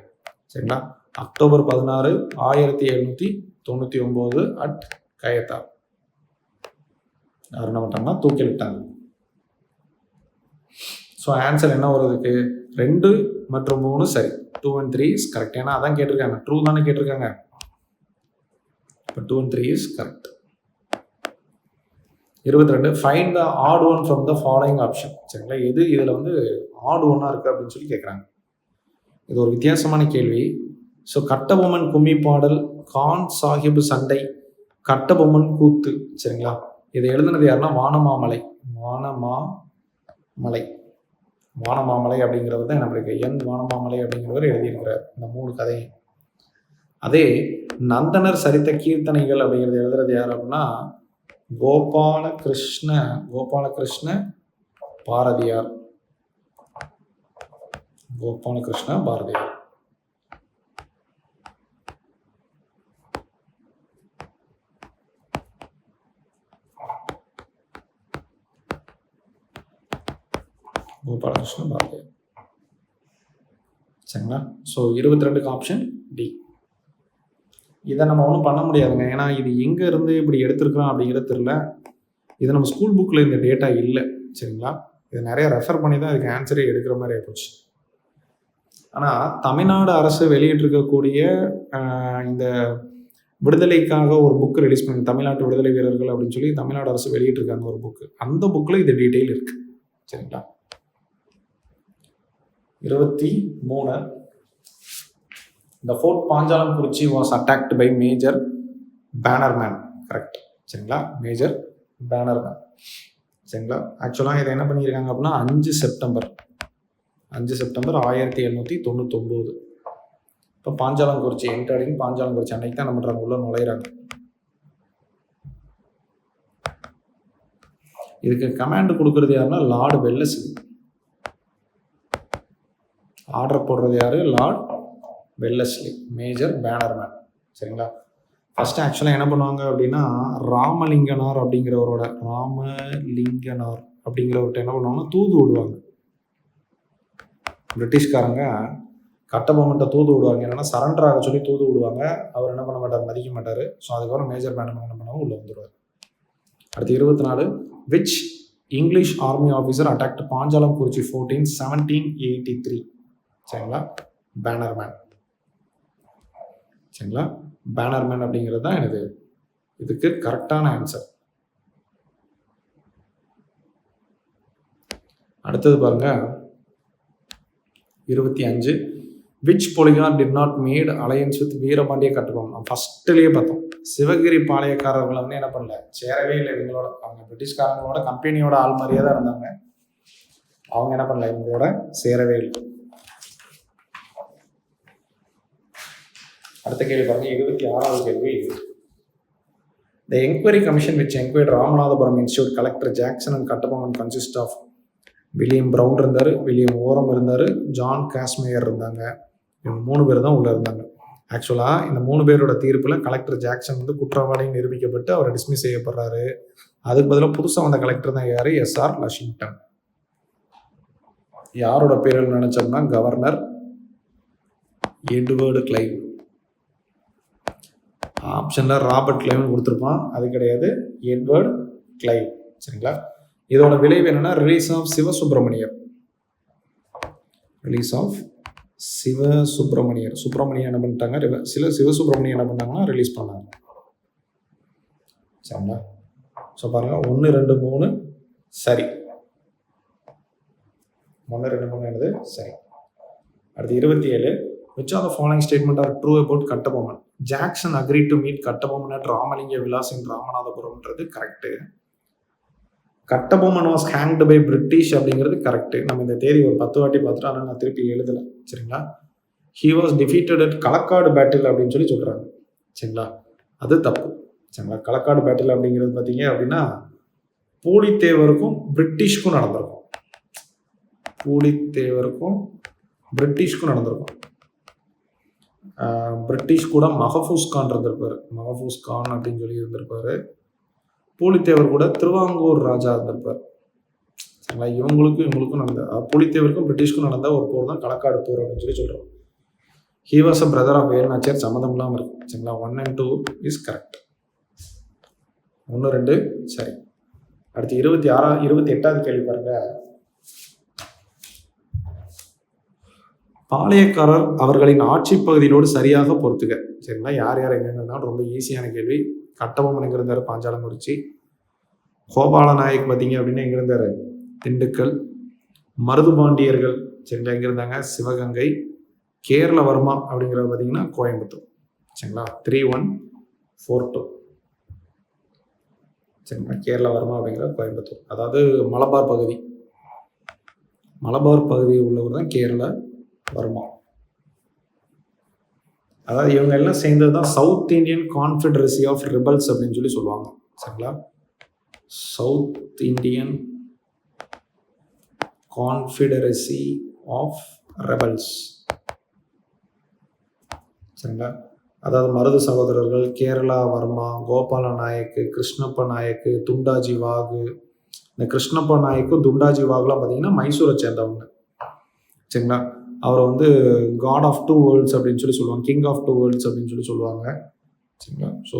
சரிங்களா? October 16, 1799 at Kayathar. யார் என்ன பண்ணிட்டாங்கன்னா தூக்கிலிட்டாங்க. ஸோ ஆன்சர் என்ன வருதுக்கு? 2 மற்றும் 3 சரி. 2 and 3 இஸ் கரெக்ட். ஏன்னா அதான் கேட்டிருக்காங்க. ட்ரூ தானே கேட்டிருக்காங்க. இப்போ 2 and 3 is correct. 22. Find the odd one from the following option. சரிங்களா? எது இதில் வந்து ஆட் ஒன்னாக இருக்குது அப்படின்னு சொல்லி கேட்குறாங்க. இது ஒரு வித்தியாசமான கேள்வி. ஸோ கட்டபொம்மன் கும்மி பாடல், கான் சாஹிப் சண்டை, கட்டபொம்மன் கூத்து. சரிங்களா? இதை எழுதுனது யாருன்னா வானமாமலை. வானமாமலை அப்படிங்கிறவர் தான் நம்மளுக்கு வானமாமலை அப்படிங்கிறவர் எழுதியிருக்கிறார் இந்த 3 கதையும். அதே நந்தனர் சரித்த கீர்த்தனைகள் அப்படிங்கிறது எழுதுறது யார் அப்படின்னா கோபாலகிருஷ்ண பாரதியார். கோபாலகிருஷ்ண பாரதியார். கோபாலகிருஷ்ண பாரதியார். சரிங்களா? ஸோ 22க்கு ஆப்ஷன் டி. இதை நம்ம ஒன்றும் பண்ண முடியாதுங்க. ஏன்னா இது எங்கே இருந்து இப்படி எடுத்திருக்கிறோம் அப்படிங்கிறது தெரியல. இது நம்ம ஸ்கூல் புக்கில் இந்த டேட்டா இல்லை. சரிங்களா? இதை நிறைய ரெஃபர் பண்ணி தான் இதுக்கு ஆன்சரே எடுக்கிற மாதிரி ஆயிப்போச்சு. ஆனால் தமிழ்நாடு அரசு வெளியிட்டிருக்கக்கூடிய இந்த விடுதலைக்காக ஒரு புக்கு ரிலீஸ் பண்ணி, தமிழ்நாட்டு விடுதலை வீரர்கள் அப்படின்னு சொல்லி தமிழ்நாடு அரசு வெளியிட்டிருக்காங்க ஒரு புக்கு. அந்த புக்கில் இது டீட்டெயில் இருக்கு. சரிங்களா? 23. The Fort Panjalam Kurichi was attacked by Major Bannerman. Correct. சரிங்களா? Major Bannerman. சரிங்களா? ஆக்சுவலாக இதை என்ன பண்ணியிருக்காங்க அப்படின்னா 5 செப்டம்பர் 1799. இப்போ பாஞ்சாலம் குறிச்சி என்ட்ரடிங் பாஞ்சாலம் குறிச்சி அன்னைக்கு தான் என்ன பண்ணுறாங்க? உள்ள நுழையிறாங்க. இதுக்கு கமாண்ட் கொடுக்கறது யாருன்னா லார்டு வெல்லஸ்லி. ஆர்டர் போடுறது யாரு? Lord Wellesley, major Bannerman. சரிங்களா? ஃபர்ஸ்ட் ஆக்சுவலாக என்ன பண்ணுவாங்க அப்படின்னா, ராமலிங்கனார் அப்படிங்கிறவர்கிட்ட என்ன பண்ணுவாங்கன்னா தூது விடுவாங்க. பிரிட்டிஷ்காரங்க கட்டபொம்மன்ட்ட தூது விடுவாங்க. என்னன்னா சரண்டர் ஆக சொல்லி தூது விடுவாங்க. அவர் என்ன பண்ண மாட்டார்? மதிக்க மாட்டார். ஸோ அதுக்கப்புறம் மேஜர் பேனர்மேன் என்ன பண்ணுவாங்க? உள்ள வந்துடுவார். அடுத்து 24, which English army officer attacked Panchalankurichi fort in 1783. சரிங்களா? பேனர்மேன். சரிங்களா? பேனர்மேன் அப்படிங்கிறது தான் எனக்கு இதுக்கு கரெக்டான ஆன்சர். அடுத்தது பாருங்க 25, which poligar did not made alliance with Veerapandiya Kattabomman. ஃபர்ஸ்ட்லேயே பார்த்தோம், சிவகிரி பாளையக்காரர்களை வந்து என்ன பண்ணல, சேரவே இல்லை இவங்களோட. அவங்க பிரிட்டிஷ்காரங்களோட கம்பெனியோட ஆள் மாதிரியே தான் இருந்தாங்க. அவங்க என்ன பண்ணல, இவங்களோட சேரவே இல்லை. அடுத்த கேள்வி பாருங்க 26வது கேள்வி. The inquiry commission which inquired Ramanathapuram institute collector Jackson and Kattabomman consist of William Brown இருந்தார், வில்லியம் ஓரம் இருந்தார், ஜான் காஸ்மேயர் இருந்தாங்க. இவங்க 3 பேர் தான் உள்ள இருந்தாங்க. ஆக்சுவலாக இந்த 3 பேரோட தீர்ப்பில் கலெக்டர் ஜாக்சன் வந்து குற்றவாளின்னு நிரூபிக்கப்பட்டு அவர் டிஸ்மிஸ் செய்யப்படுறாரு. அதுக்கு பதிலாக புதுசாக வந்த கலெக்டர் தான் யார்? எஸ்ஆர் லஷிங்டன். யாரோட பேரில் நினைச்சோம்னா கவர்னர் எட்வர்டு கிளைவ். ஆப்ஷனில் ராபர்ட் கிளைவ்னு கொடுத்துருப்பான், அது கிடையாது, எட்வர்டு கிளைவ். சரிங்களா? இதோட விளைவு என்னன்னா ரிலீஸ் ஆஃப் சிவசுப்பிரமணியர். சுப்பிரமணியர் என்ன பண்ணிட்டாங்க? சிவசுப்பிரமணியன் என்ன பண்ணாங்கன்னா ரிலீஸ் பண்ணாங்க. சரிங்களா? ஸோ பாருங்க 1, 2, 3 சரி. 1, 2, 3 என்னது சரி. அடுத்து 27, which of the following statement are true about Kattabomman? Jackson agreed to meet Kattabomman at Ramalinga Vilas in ராமநாதபுரம்ன்றது correct. Kattabomman was hanged by British அப்படிங்கிறது கரெக்டு. நம்ம இந்த தேதி ஒரு 10 வாட்டி பார்த்துட்டு, ஆனால் நான் திருப்பி எழுதலை. சரிங்களா? He was defeated at Kalakkad battle அப்படின்னு சொல்லி சொல்கிறாங்க. சரிங்களா? அது தப்பு. சரிங்களா? களக்காடு பேட்டில் அப்படிங்கிறது பார்த்தீங்க அப்படின்னா பூலித்தேவருக்கும் பிரிட்டிஷ்க்கும் நடந்திருக்கும். பிரிட்டிஷ் கூட மஹஃபூஸ் கான் இருந்திருப்பாரு. மஹஃபூஸ் கான் அப்படின்னு சொல்லி இருந்திருப்பாரு. பூலித்தேவர் கூட திருவாங்கூர் ராஜா இருந்திருப்பார். சரிங்களா? இவங்களுக்கும் நடந்த, பூலித்தேவருக்கும் பிரிட்டிஷ்க்கும் நடந்த ஒரு போர் தான் களக்காடு போர் அப்படின்னு சொல்லி சொல்கிறோம். He was a brother of Velu Nachiyar. சம்மந்தம் இல்லாமல் இருக்கும். சரிங்களா? 1 and 2 இஸ் கரெக்ட். 1, 2 சரி. அடுத்து 28வது கேள்வி பாருங்க. பாளையக்காரர் அவர்களின் ஆட்சி பகுதியோடு சரியாக பொறுத்துக. சரிங்களா? யார் எங்கன்னா ரொம்ப ஈஸியான கேள்வி. கட்டபொம்மன் எங்க இருந்தாரு? பாஞ்சாலங்குறிச்சி. கோபால நாயக் பார்த்தீங்க அப்படின்னா எங்க இருந்தாரு? திண்டுக்கல். மருதுபாண்டியர்கள் சரிங்களா எங்க இருந்தாங்க? சிவகங்கை. கேரளவர்மா அப்படிங்கிறது பார்த்தீங்கன்னா கோயம்புத்தூர். சரிங்களா? 3142. சரிங்களா? கேரளவர்மா அப்படிங்கிறது கோயம்புத்தூர். அதாவது மலபார் பகுதி உள்ளவர் தான் கேரள வர்மா. அதாவது இவங்க எல்லாம் சேர்ந்தது தான் south Indian confederacy of rebels அப்படின்னு சொல்லி சொல்லுவாங்க. சரிங்களா? South Indian confederacy of rebels. சரிங்களா? அதாவது மருது சகோதரர்கள், கேரளா வர்மா, கோபால நாயக்கு, கிருஷ்ணப்ப நாயக்கு, துண்டாஜி வாகு. இந்த கிருஷ்ணப்ப நாயக்கும் துண்டாஜி வாகுலாம் பார்த்தீங்கன்னா மைசூரை சேர்ந்தவங்க. சரிங்களா? அவரை வந்து காட் ஆஃப் 2 வேர்ல்ட்ஸ் அப்படின்னு சொல்லி சொல்லுவாங்க, கிங் ஆஃப் 2 வேர்ல்ட்ஸ் அப்படின்னு சொல்லி சொல்லுவாங்க. சரிங்களா? ஸோ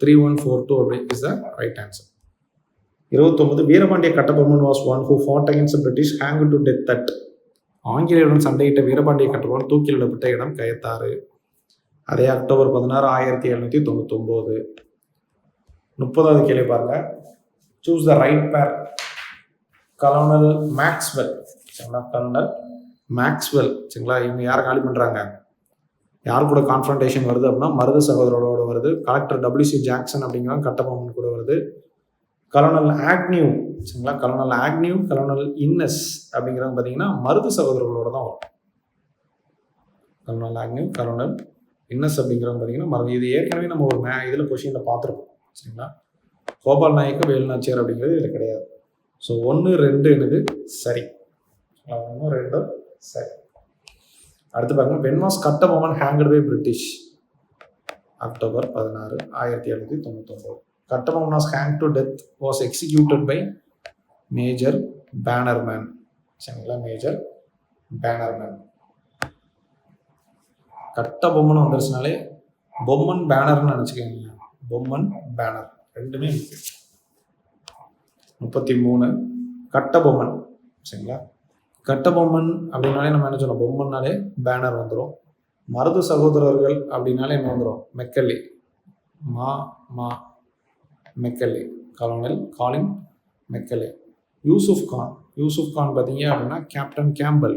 3142 அப்படி is the right answer. 29, Veerapandiya Kattabomman was one who fought against British hanged to death at. ஆங்கிலேயருடன் சண்டையிட்ட வீரபாண்டிய கட்டபொம்மன் தூக்கிலிடப்பட்ட இடம் கயத்தாறு. அதே அக்டோபர் 16, 1799. 30வது கேள்வி பாருங்க. Choose the right pair. Colonel Maxwell. சரிங்களா? Colonel Maxwell. சரிங்களா? இவங்க யாரை காலி பண்ணுறாங்க? யார் கூட கான்ஃபரன்டேஷன் வருது அப்படின்னா மருது சகோதரோட வருது. கலெக்டர் WC ஜாக்சன் அப்படிங்கிறவங்க கட்டபொம்மன் கூட வருது. Colonel Agnew. சரிங்களா? கலோனல் ஆக்னியூ, கலோனல் இன்னஸ் அப்படிங்கிறவங்க பார்த்தீங்கன்னா மருது சகோதரர்களோட தான் வரும். கலோனல் ஆக்னியூ, கலோனல் இன்னஸ் அப்படிங்கிறவங்க பார்த்தீங்கன்னா மருது. இது ஏற்கனவே நம்ம ஒரு இதில் கொஷினில் பார்த்துருப்போம். சரிங்களா? கோபால் நாயக்க வேலுநாச்சியார் அப்படிங்கிறது இதில் கிடையாது. ஸோ 1, 2 என்னது சரி. 1, 2 சரி. அடுத்து பாருங்க, when was Kattabomman hanged by British? October 16, 1799. Kattabomman was hanged to death, was executed by major Bannerman. சரிங்களா, மேஜர் பேனர்மேன். கட்டபொம்மன் வந்துருச்சுனாலே பொம்மன் பேனர்னு நினச்சிக்கோங்க. பொம்மன் பேனர் ரெண்டுமே இருக்கு. 33 கட்டபொம்மன். சரிங்களா, கட்டபொம்மன் அப்படின்னாலே நம்ம என்ன சொல்லணும், பொம்மன்னாலே பேனர் வந்துடும். மருது சகோதரர்கள் அப்படின்னாலே என்ன வந்துடும், Macaulay. Macaulay, colonel Colin Macaulay. Yusuf Khan பார்த்தீங்க அப்படின்னா captain Campbell.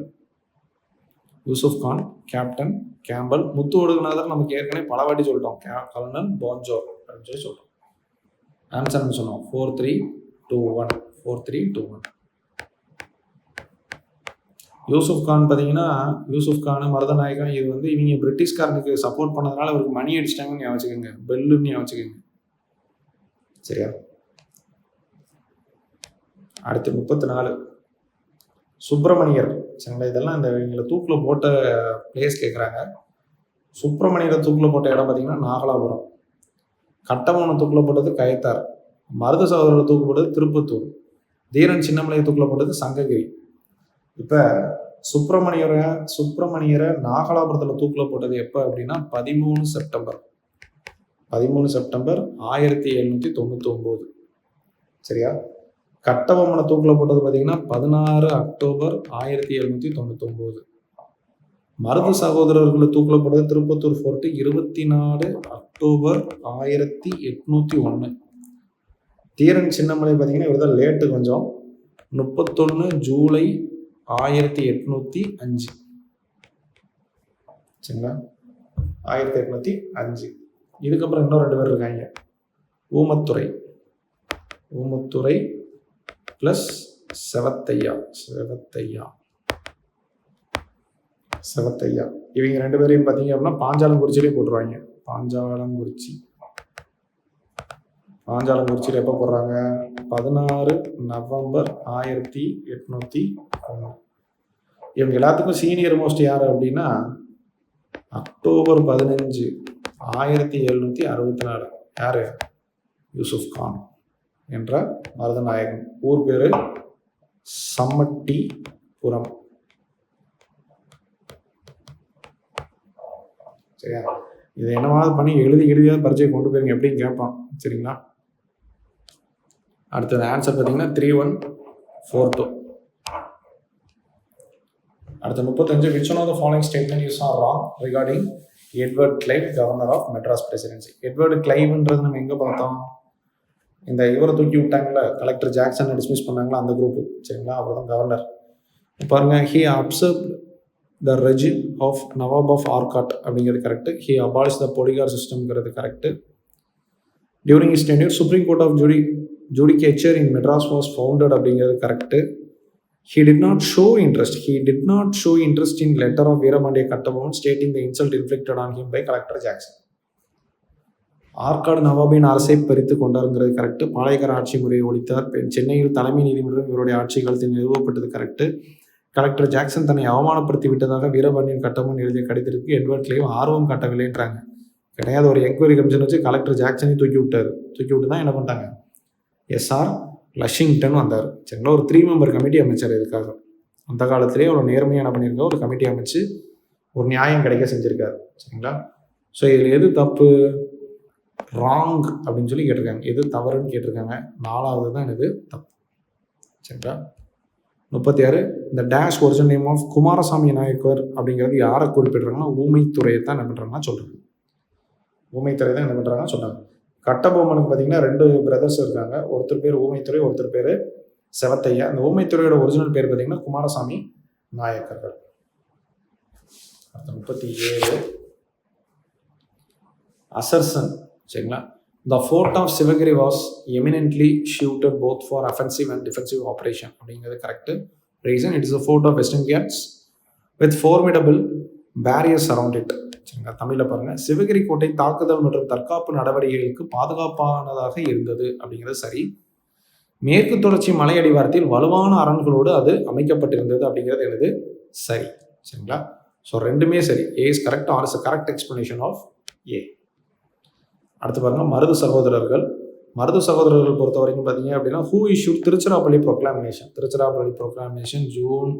Yusuf Khan, captain Campbell. Muthu Vaduganathar நமக்கு ஏற்கனவே பல வாட்டி சொல்லிட்டோம், கலோனல் போன்ஜோ அப்படின்னு சொல்லி சொல்லிட்டோம். ஆன்சர்னு சொன்னோம் 4321. 4321. யூசுப் கான் பார்த்தீங்கன்னா, யூசுப் கான், மருதநாயகம், இது வந்து இவங்க பிரிட்டிஷ்காரனுக்கு சப்போர்ட் பண்ணதுனால அவருக்கு மணி அடிச்சிட்டாங்கன்னு ஞாபகம் வச்சுக்கோங்க, பெல்லுன்னு ஞாபகம் வச்சுக்கோங்க. சரியா, அடுத்து 34 சுப்பிரமணியர். சரிங்களா, இதெல்லாம் இந்த இவங்களை தூக்கில் போட்ட பிளேஸ் கேட்குறாங்க. சுப்பிரமணியரை தூக்கில் போட்ட இடம் பார்த்தீங்கன்னா நாகலாபுரம். கட்டபொம்மனை தூக்கில் போட்டது கயத்தார். மருது சகோதரரை தூக்கு போட்டது திருப்பத்தூர். தீரன் சின்னமலையை தூக்கில் போட்டது சங்ககிரி. இப்போ சுப்பிரமணியரை நாகலாபுரத்தில் தூக்கில் போட்டது எப்போ அப்படின்னா 13 செப்டம்பர் 1799. சரியா, கட்டபொம்மனை தூக்கில் போட்டது பார்த்தீங்கன்னா 16 அக்டோபர் 1799. மருது சகோதரர்களை தூக்கில் போட்டது திருப்பத்தூர் ஃபோர்ட்டு 24 அக்டோபர் 1801. தீரன் சின்னமலை பார்த்தீங்கன்னா இவர் தான் லேட்டு கொஞ்சம், 31 ஜூலை 1805. சரிங்களா, 1805. இதுக்கப்புறம் இன்னும் 2 பேர் இருக்காங்க, ஊமத்துறை ப்ளஸ் செவத்தையா. இவங்க 2 பேரையும் பார்த்தீங்க அப்படின்னா பாஞ்சாலங்குறிச்சியிலே போட்டுருவாங்க. பாஞ்சாலங்குறிச்சியில் எப்போ போடுறாங்க, 16 நவம்பர் 1801. இவங்க எல்லாத்துக்கும் சீனியர் மோஸ்ட் யார் அப்படின்னா அக்டோபர் 15 1764. யாரு, யூசுப் கான் என்ற மருதநாயகன். ஊர் பேரு சம்மட்டிபுரம். சரியா, இதை என்னவாவது பண்ணி எழுதியாவது பரிச்சை கொண்டு போயிருங்க, எப்படின்னு கேட்பான். சரிங்களா, அடுத்தது ஆன்சர் பார்த்தீங்கன்னா 3142. அடுத்த 35 which one of the following statement is wrong regarding Edward Clive, governor of Madras presidency. எட்வர்டு கிளைவ்ன்றது நம்ம எங்கே பார்த்தோம், இந்த இவரை தூக்கி விட்டாங்களா, கலெக்டர் ஜாக்சனை டிஸ்மிஸ் பண்ணாங்களா, அந்த குரூப்பு. சரிங்களா, அவர் தான் கவர்னர். பாருங்க, he observe the regime of nawab of Arcot அப்படிங்கிறது correct. He abolish the poligar சிஸ்டம்ங்கிறது correct. During his tenure supreme court of judicature in Madras was founded அப்படிங்கிறது correct. He did not show interest in letter of Veerapandiya Kattabomman stating the insult inflicted on him by Collector Jackson. Arcot நவாபின் அரசை பறித்து கொண்டாருங்கிறது correct. Palayakkara ஆட்சி முறையை ஒழித்தார். சென்னையில் தலைமை நீதிமன்றம் இவருடைய ஆட்சி காலத்தில் நிறுவப்பட்டது கரெக்டு. கலெக்டர் ஜாக்சன் தன்னை அவமானப்படுத்தி விட்டதாக வீரபாண்டியன் கட்டபொம்மன் எழுதிய கடிதத்திற்கு எட்வர்ட் கிளைவ் ஆர்வம் காட்டவில்லைன்றாங்க. கிடையாது, ஒரு என்கொயரி கமிஷன் வச்சு கலெக்டர் ஜாக்சனையும் தூக்கி விட்டு தான் என்ன பண்ணிட்டாங்க, எஸ்ஆர் லஷிங்டன் வந்தார். சரிங்களா, ஒரு 3 மெம்பர் கமிட்டி அமைச்சார் இதுக்காக. அந்த காலத்திலேயே ஒரு நேர்மையாக என்ன பண்ணியிருக்காரு, ஒரு கமிட்டி அமைச்சு ஒரு நியாயம் கிடைக்க செஞ்சுருக்காரு. சரிங்களா, ஸோ இதில் எது தப்பு, ராங் அப்படின்னு சொல்லி கேட்டிருக்காங்க, எது தவறுன்னு கேட்டிருக்காங்க. 4வது தான் இது தப்பு. சரிங்களா, 36 இந்த dash original name of Kumarasamy Nayakkar அப்படிங்கிறது யாரை குறிப்பிடுறாங்கன்னா ஊமைத்துறையை தான் என்ன பண்ணுறாங்கன்னா சொல்கிறாங்க. ஊமைத்துறை தான் என்ன பண்ணுறாங்கன்னா சொல்கிறாங்க. கட்டபொம்மனுக்கு பார்த்தீங்கன்னா 2 பிரதர்ஸ் இருக்காங்க. ஒருத்தர் பேர் ஊமைத்துறை, ஒருத்தர் பேர் செவத்தையா. இந்த ஊமைத்துறையோட ஒரிஜினல் பேர் பார்த்தீங்கன்னா குமாரசாமி நாயக்கர்கள். 37 அசர்சன். சரிங்களா, The fort of Sivagiri was eminently suited both for offensive and defensive operation அப்படிங்கிறது correct. Reason, it is a fort of Western Ghats with formidable barriers around it. சரிங்களா, தமிழில் பாருங்க, சிவகிரி கோட்டை தாக்குதல் மற்றும் தற்காப்பு நடவடிக்கைகளுக்கு பாதுகாப்பானதாக இருந்தது அப்படிங்கிறது சரி. மேற்கு தொடர்ச்சி மலை அடிவாரத்தில் வலுவான அரண்களோடு அது அமைக்கப்பட்டிருந்தது அப்படிங்கிறது எனது சரி. சரிங்களா? ஸோ ரெண்டுமே சரி. A is correct R is correct explanation of A. அடுத்து பாருங்க, மருது சகோதரர்கள். மருது சகோதரர்கள் பொறுத்த வரைக்கும் பார்த்தீங்க அப்படின்னா, who issued Tiruchirappalli proclamation. Tiruchirappalli proclamation June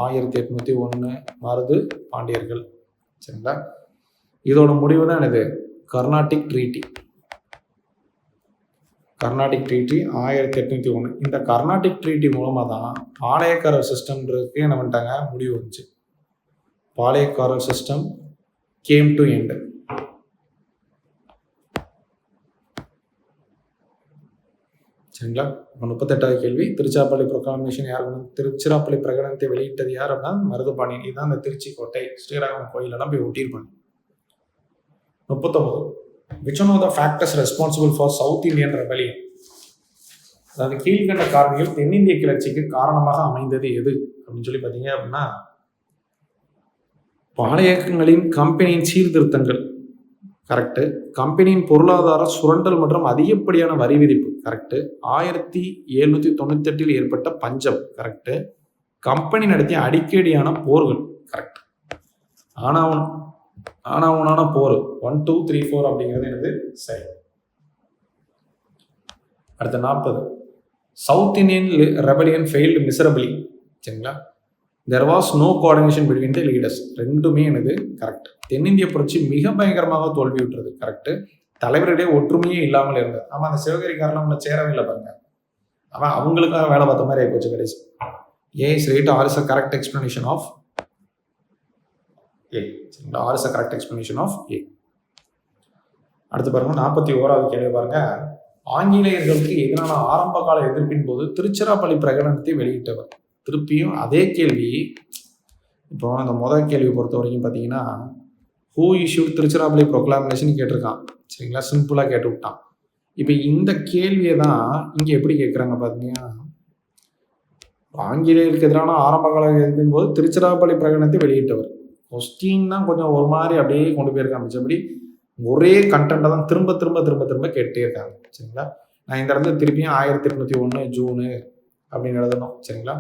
1801. Marudhu பாண்டியர்கள். சரிங்களா? இதோட முடிவு தான் என்னது? Carnatic treaty. Carnatic treaty 1801. இந்த கர்நாடிக் ட்ரீட்டி மூலமாக தான் பாளையக்காரர் சிஸ்டம்ன்றதுக்கு என்ன பண்ணிட்டாங்க, முடிவு வந்துச்சு. பாளையக்காரர் சிஸ்டம் கேம் டு எண்ட். சரிங்களா? 38வது கேள்வி, திருச்சிராப்பள்ளி ப்ரொக்ளாமினேஷன் யார்? திருச்சிராப்பள்ளி பிரகடனத்தை வெளியிட்டது யார் அப்படின்னா மருதுபாண்டியன். இதுதான் இந்த திருச்சி கோட்டை, ஸ்ரீரங்கம் கோயிலெல்லாம் போய் ஒட்டியிருப்பாங்க. 39, which one of the factors responsible for South Indian rebellion? அதாவது கீழ்கண்ட காரணிகள் தென்னிந்திய கிளர்ச்சிக்கு காரணமாக அமைந்தது எது அப்படின்னு சொல்லி பார்த்தீங்க அப்படின்னா, பாளையங்களின் கம்பெனியின் சீர்திருத்தங்கள் கரெக்டு. கம்பெனியின் பொருளாதார சுரண்டல் மற்றும் அதிகப்படியான வரி விதிப்பு கரெக்டு. 1798 ஏற்பட்ட பஞ்சம் கரெக்டு. கம்பெனி நடத்திய அடிக்கடியான போர்கள் கரெக்ட். ஆனாவுனான போர் 1, 2, 3, 4 அப்படிங்கிறது எனது சரி. அடுத்த 40, south Indian rebellion failed miserably. சரிங்களா? There was no coordination between the leaders. ரெண்டுமே எனது கரெக்ட். தென்னிந்திய புரட்சி மிக பயங்கரமாக தோல்வியுற்றது கரெக்டு. தலைவரிடையே ஒற்றுமையே இல்லாமல் இருந்தது. ஆமாம், அந்த சிவகரிக்காரன் அவங்கள சேரவே இல்லை பாருங்க. அவன் அவங்களுக்காக வேலை பார்த்த மாதிரி ஆகிப்போச்சு கடைசி. A is right R is a correct explanation of A. சரிங்களா? R is a correct explanation of A. அடுத்து பாருங்க, 41வது கேள்வி பாருங்க. ஆங்கிலேயர்களுக்கு எதிரான ஆரம்ப கால எதிர்ப்பின் போது திருச்சிராப்பள்ளி பிரகடனத்தை வெளியிட்டவர். திருப்பியும் அதே கேள்வி. இப்போ அந்த முதல் கேள்வி பொறுத்த வரைக்கும் பார்த்தீங்கன்னா, ஹூ இஷ்யூட் திருச்சிராப்பள்ளி ப்ரொக்ளாமினேஷன் கேட்டிருக்கான். சரிங்களா? சிம்பிளாக கேட்டு விட்டான். இப்போ இந்த கேள்வியை தான் இங்கே எப்படி கேட்குறாங்க பார்த்தீங்கன்னா, ஆங்கிலேயருக்கு எதிரான ஆரம்ப கால எதிர்ப்பின் போது திருச்சிராப்பள்ளி பிரகடனத்தை வெளியிட்டவர். கொஸ்டின் தான் கொஞ்சம் ஒரு மாதிரி அப்படியே கொண்டு போயிருக்காங்க. மிச்சபடி ஒரே கண்டென்ட்டை தான் திரும்ப திரும்ப திரும்ப திரும்ப கேட்டே இருக்காங்க. சரிங்களா? நான் இந்த இடத்துல திருப்பியும் 1801 ஜூனு அப்படின்னு எழுதணும். சரிங்களா?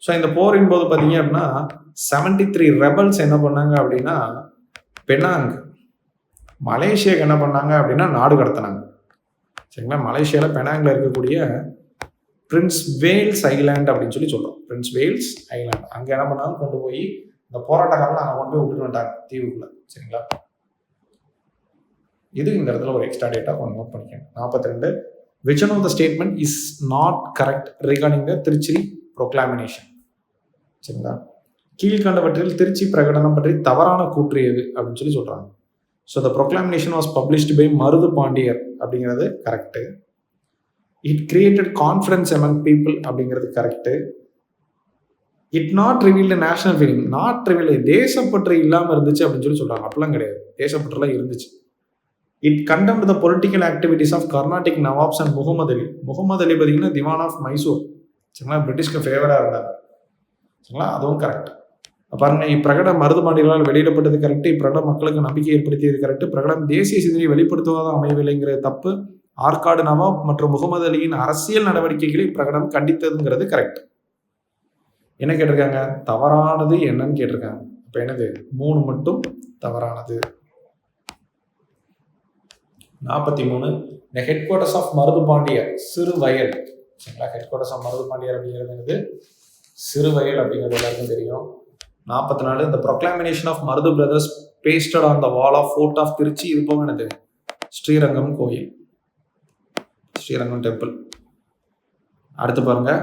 ஸோ இந்த போரின் போது பார்த்தீங்க அப்படின்னா 73 ரெபல்ஸ் என்ன பண்ணாங்க அப்படின்னா பெனாங், மலேசியாவுக்கு என்ன பண்ணாங்க அப்படின்னா நாடு கடத்தினாங்க. சரிங்களா? மலேசியாவில் பெனாங்கில் இருக்கக்கூடிய பிரின்ஸ் வேல்ஸ் ஐலாண்ட் அப்படின்னு சொல்லி சொல்கிறோம். பிரின்ஸ் வேல்ஸ் ஐலாண்ட் அங்கே என்ன பண்ணாங்க, கொண்டு போய் இந்த போராட்டக்காரர்கள் அங்கே கொண்டு போய் விட்டுட்டு வந்துட்டாங்க தீவுக்குள்ள. சரிங்களா? இது இந்த இடத்துல ஒரு எக்ஸ்ட்ரா டேட்டா கொஞ்சம் நோட் பண்ணிக்கோங்க. 42, which one of the statement is not correct regarding the Trichy ப்ரொக்ளாமினேஷன். சரிங்களா? கீழ்கண்டவற்றில் திருச்சி பிரகடனம் பற்றி தவறான கூற்று எது அப்படின்னு சொல்லி சொல்றாங்க. So the proclamation was published by Marudhu Pandiyar அப்படிங்கிறது correct. It created confidence among people அப்படிங்கிறது correct. It not revealed national feeling. Not revealed தேசப்பற்று இல்லாமல் இருந்துச்சு அப்படின்னு சொல்லி சொல்றாங்க. அப்படிலாம் கிடையாது, தேசப்பற்றுலாம் இருந்துச்சு. It condemned the political activities of Carnatic nawabs and Muhammad Ali. Muhammad Ali பார்த்தீங்கன்னா திவான் ஆஃப் மைசூர். சரிங்களா? பிரிட்டிஷ்க்கு ஃபேவராக இருந்தாங்க. சரிங்களா? அதுவும் கரெக்ட். பாருங்க, இப்பிரகடம் மருது பாண்டியர்களால் வெளியிடப்பட்டது கரெக்ட். இப்பிரகடம் மக்களுக்கு நம்பிக்கை ஏற்படுத்தியது கரெக்ட். பிரகடம் தேசிய சிந்தனையை வெளிப்படுத்துவதாக அமையவில்லைங்கிற தப்பு. ஆற்காடு நவாப் மற்றும் முகமது அலியின் அரசியல் நடவடிக்கைகளை பிரகடம் கண்டித்ததுங்கிறது கரெக்ட். என்ன கேட்டிருக்காங்க? தவறானது என்னன்னு கேட்டிருக்காங்க. இப்போ என்னது? 3 மட்டும் தவறானது. 43, the headquarters of மருது பாண்டியர் சிறுவயல். சரிங்களா? ஹெட்குவார்டர்ஸ் ஆஃப் மருது பாண்டியர் அப்படிங்கிறது என்னது? சிறுவயல் அப்படிங்கிறது எல்லாருக்கும் தெரியும். 44, the proclamation of Marudhu brothers pasted on the wall of fort of Trichy. இது போக என்னது? ஸ்ரீரங்கம் கோயில், ஸ்ரீரங்கம் டெம்பிள். அடுத்து பாருங்க,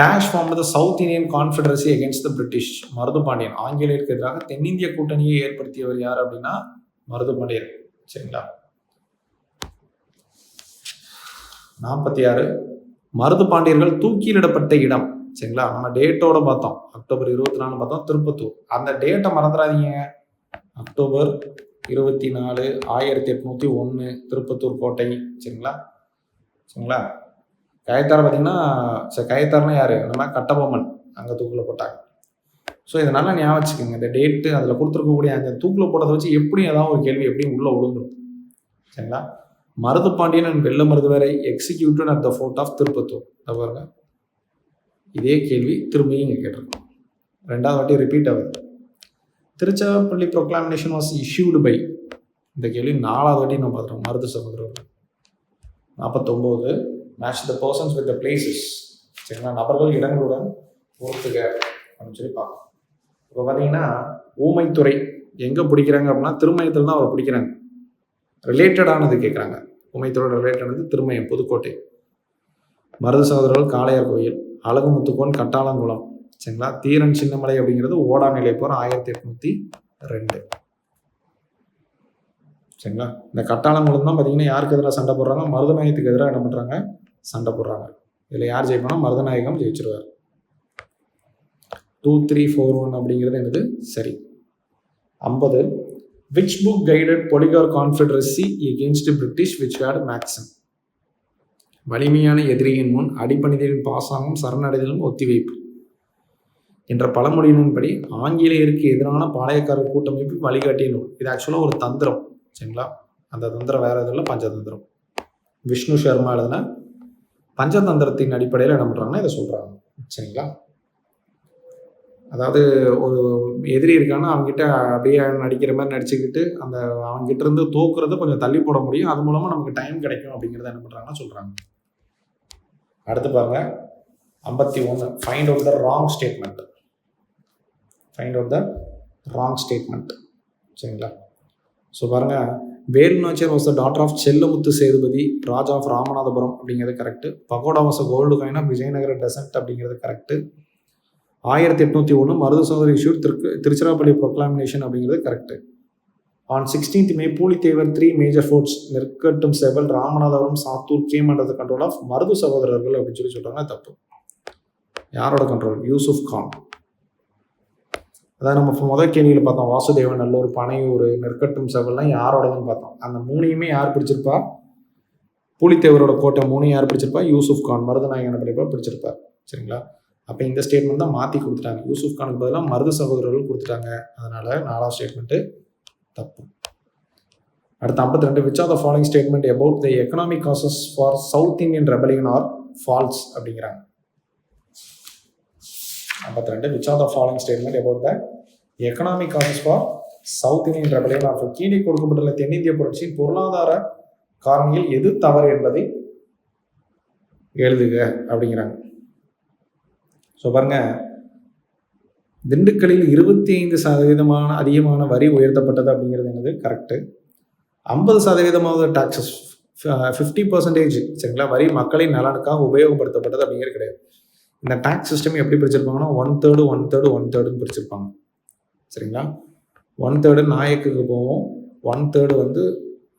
dash form the south Indian confederacy against the British. Marudhu Pandian ஆங்கிலேயருக்கு எதிராக தென்னிந்திய கூட்டணியை ஏற்படுத்தியவர் யார் அப்படின்னா மருது பாண்டியர். சரிங்களா? 46, மருது பாண்டியர்கள் தூக்கிலிடப்பட்ட இடம். சரிங்களா? நம்ம டேட்டோட பார்த்தோம், அக்டோபர் 24 பார்த்தோம், திருப்பத்தூர். அந்த டேட்டை மறந்துடாதீங்க. அக்டோபர் 24, 1801 திருப்பத்தூர் கோட்டை. சரிங்களா? சரிங்களா? கயத்தார் பார்த்தீங்கன்னா, கயத்தார்னா யாரு? நம்ம கட்டபொம்மன் அங்கே தூக்கில் போட்டாங்க. ஸோ இதனால ஞாபகம் வச்சுக்கோங்க, இந்த டேட்டு அதில் கொடுத்துருக்கக்கூடிய அந்த தூக்கில் போட்டதை வச்சு எப்படியும் ஏதாவது ஒரு கேள்வி எப்படியும் உள்ளே விழுந்துடும். சரிங்களா? மருதுபாண்டியன் அண்ட் வெள்ளமருதுவரை executed at the fort of Tiruppattur. பாருங்க, இதே கேள்வி திரும்பியும் இங்கே கேட்டிருக்கோம், 2வது வாட்டி ரிப்பீட் ஆகுது. திருச்சிராப்பள்ளி ப்ரொக்ளாமினேஷன் வாஸ் இஷ்யூடு பை, இந்த கேள்வி 4வது வாட்டி நம்ம பார்த்துருவோம். மருது சகோதரர்கள். 49 match the persons with the places. சரிங்களா, நபர்கள் இடங்களுடன் பொறுத்துக அப்படின்னு சொல்லி பார்க்கலாம். இப்போ பார்த்தீங்கன்னா ஊமைத்துறை எங்கே பிடிக்கிறாங்க அப்படின்னா திருமயத்தில் தான் அவரை பிடிக்கிறாங்க. ரிலேட்டடானது கேட்குறாங்க. ஊமைத்துறையோட ரிலேட்டடானது திருமயம் புதுக்கோட்டை. மருது சகோதரர்கள் காளையார் கோயில், அழகுமுத்துக்கோன் கட்டாளங்குளம். சரிங்களா, தீரன் சின்னமலை அப்படிங்கிறது ஓடாநிலை போகிற 1802. சரிங்களா, இந்த கட்டாளங்குளம் தான் பார்த்தீங்கன்னா யாருக்கு எதிராக சண்டை போடுறாங்க, மருதநாயகத்துக்கு எதிராக என்ன பண்ணுறாங்க, சண்டை போடுறாங்க. இதில் யார் ஜெயிப்பானா மருதநாயகம் ஜெயிச்சிருவார். 2, 3, 4, 1 அப்படிங்கிறது என்னது சரி. 50 which book guided Poligar Confederacy against British which had maxim? வலிமையான எதிரியின் முன் அடிப்பணிதலின் பாசாங்கம் சரணடைதலும் ஒத்திவைப்பு என்ற பழமொழியின்படி ஆங்கிலேயருக்கு எதிரான பாளையக்காரர் கூட்டமைப்பு வழிகாட்டிய நூல். இது ஆக்சுவலாக ஒரு தந்திரம். சரிங்களா, அந்த தந்திரம் வேற எதுவும் இல்லை, பஞ்சதந்திரம். விஷ்ணு சர்மா எழுதின பஞ்சதந்திரத்தின் அடிப்படையில் என்ன பண்ணுறாங்கன்னா இதை சொல்கிறாங்க. சரிங்களா, அதாவது ஒரு எதிரி இருக்கான்னா அவங்ககிட்ட அப்படியே நடிக்கிற மாதிரி நடிச்சுக்கிட்டு அந்த அவங்ககிட்ட இருந்து தோக்குறத கொஞ்சம் தள்ளி போட முடியும், அது மூலமாக நமக்கு டைம் கிடைக்கும் அப்படிங்கிறத என்ன பண்ணுறாங்கன்னா சொல்கிறாங்க. அடுத்து பாருங்க 51 find out the wrong statement. Find out the wrong statement. சரிங்களா, ஸோ பாருங்க, Velunachiyar was the daughter of Chellamuthu Sethupathi, Raja of Ramanathapuram அப்படிங்கிறது correct. Pagoda was gold coin of Vijayanagara descent அப்படிங்கிறது கரெக்டு. 1801 மருது சகோதரி இஷ்யூ திருச்சிராப்பள்ளி ப்ரொக்ளாமினேஷன் அப்படிங்கிறது correct. On 16th May Pulithevar 3 major forts Nerkattum Seval, Ramanathapuram, Sattur came under the control of Marudhu சகோதரர்கள் அப்படின்னு சொல்லி சொல்றாங்க. தப்பு. யாரோட கண்ட்ரோல்? யூசுப் கான். அதான் நம்ம முதல் கேள்வியில் பார்த்தோம், வாசுதேவன் நல்லூர், பனையூர், நெற்கட்டும் செவல்லாம் யாரோடதுன்னு பார்த்தோம். அந்த 3யுமே யார் பிடிச்சிருப்பா? பூலித்தேவரோட கோட்டை 3 யார் பிடிச்சிருப்பா? யூசுப் கான் மருதநாயகன் படிப்பா பிடிச்சிருப்பார். சரிங்களா, அப்போ இந்த ஸ்டேட்மெண்ட் தான் மாற்றி கொடுத்துட்டாங்க. யூசுப் கானுக்கு பதிலாக மருது சகோதரர்கள் கொடுத்துட்டாங்க. அதனால 4வது ஸ்டேட்மெண்ட்டு தப்பு. அடுத்து 52 which of the following statement about the economic causes for South Indian rebellion are false அப்படிங்கிறாங்க. 52 which of the following statement about the economic causes for South Indian rebellion are false. கீழே கொடுக்கப்பட்டுள்ள தென்னிந்திய புரட்சியின் பொருளாதார காரணிகள் எது தவறு என்பதை எழுதுக அப்படிங்கிறாங்க. ஸோ பாருங்க, திண்டுக்கல்லில் 25% அதிகமான வரி உயர்த்தப்பட்டது அப்படிங்கிறது என்னது கரெக்டு. 50% டாக்ஸஸ் 50%, சரிங்களா, வரி மக்களின் நலனுக்காக உபயோகப்படுத்தப்பட்டது அப்படிங்கிறது கிடையாது. இந்த டாக்ஸ் சிஸ்டம் எப்படி பிரிச்சிருப்பாங்கன்னா 1/3 1/3 1/3 பிரிச்சிருப்பாங்க. சரிங்களா, 1/3 நாயக்குக்கு போவோம், 1/3 வந்து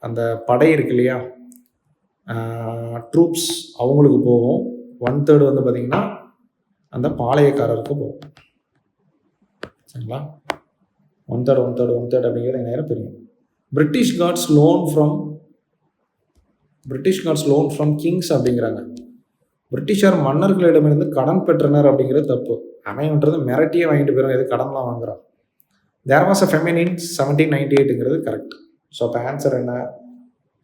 அந்த படை இருக்கு இல்லையா, ட்ரூப்ஸ் அவங்களுக்கு போவோம், 1/3 வந்து பார்த்தீங்கன்னா அந்த பாளையக்காரருக்கு போகும். சரிங்களா, 1/3 1/3 1/3 அப்படிங்கிறது நேரம் தெரியும். British got loan from kings அப்படிங்கிறாங்க. பிரிட்டிஷார் மன்னர்களிடமிருந்து கடன் பெற்றனர் அப்படிங்கிறது தப்பு. அமைன்றது மிரட்டியே வாங்கிட்டு போயிடும், எது கடன்லாம் வாங்குறான். There was a famine in 1798ங்கிறது கரெக்ட். ஸோ அப்போ ஆன்சர் என்ன?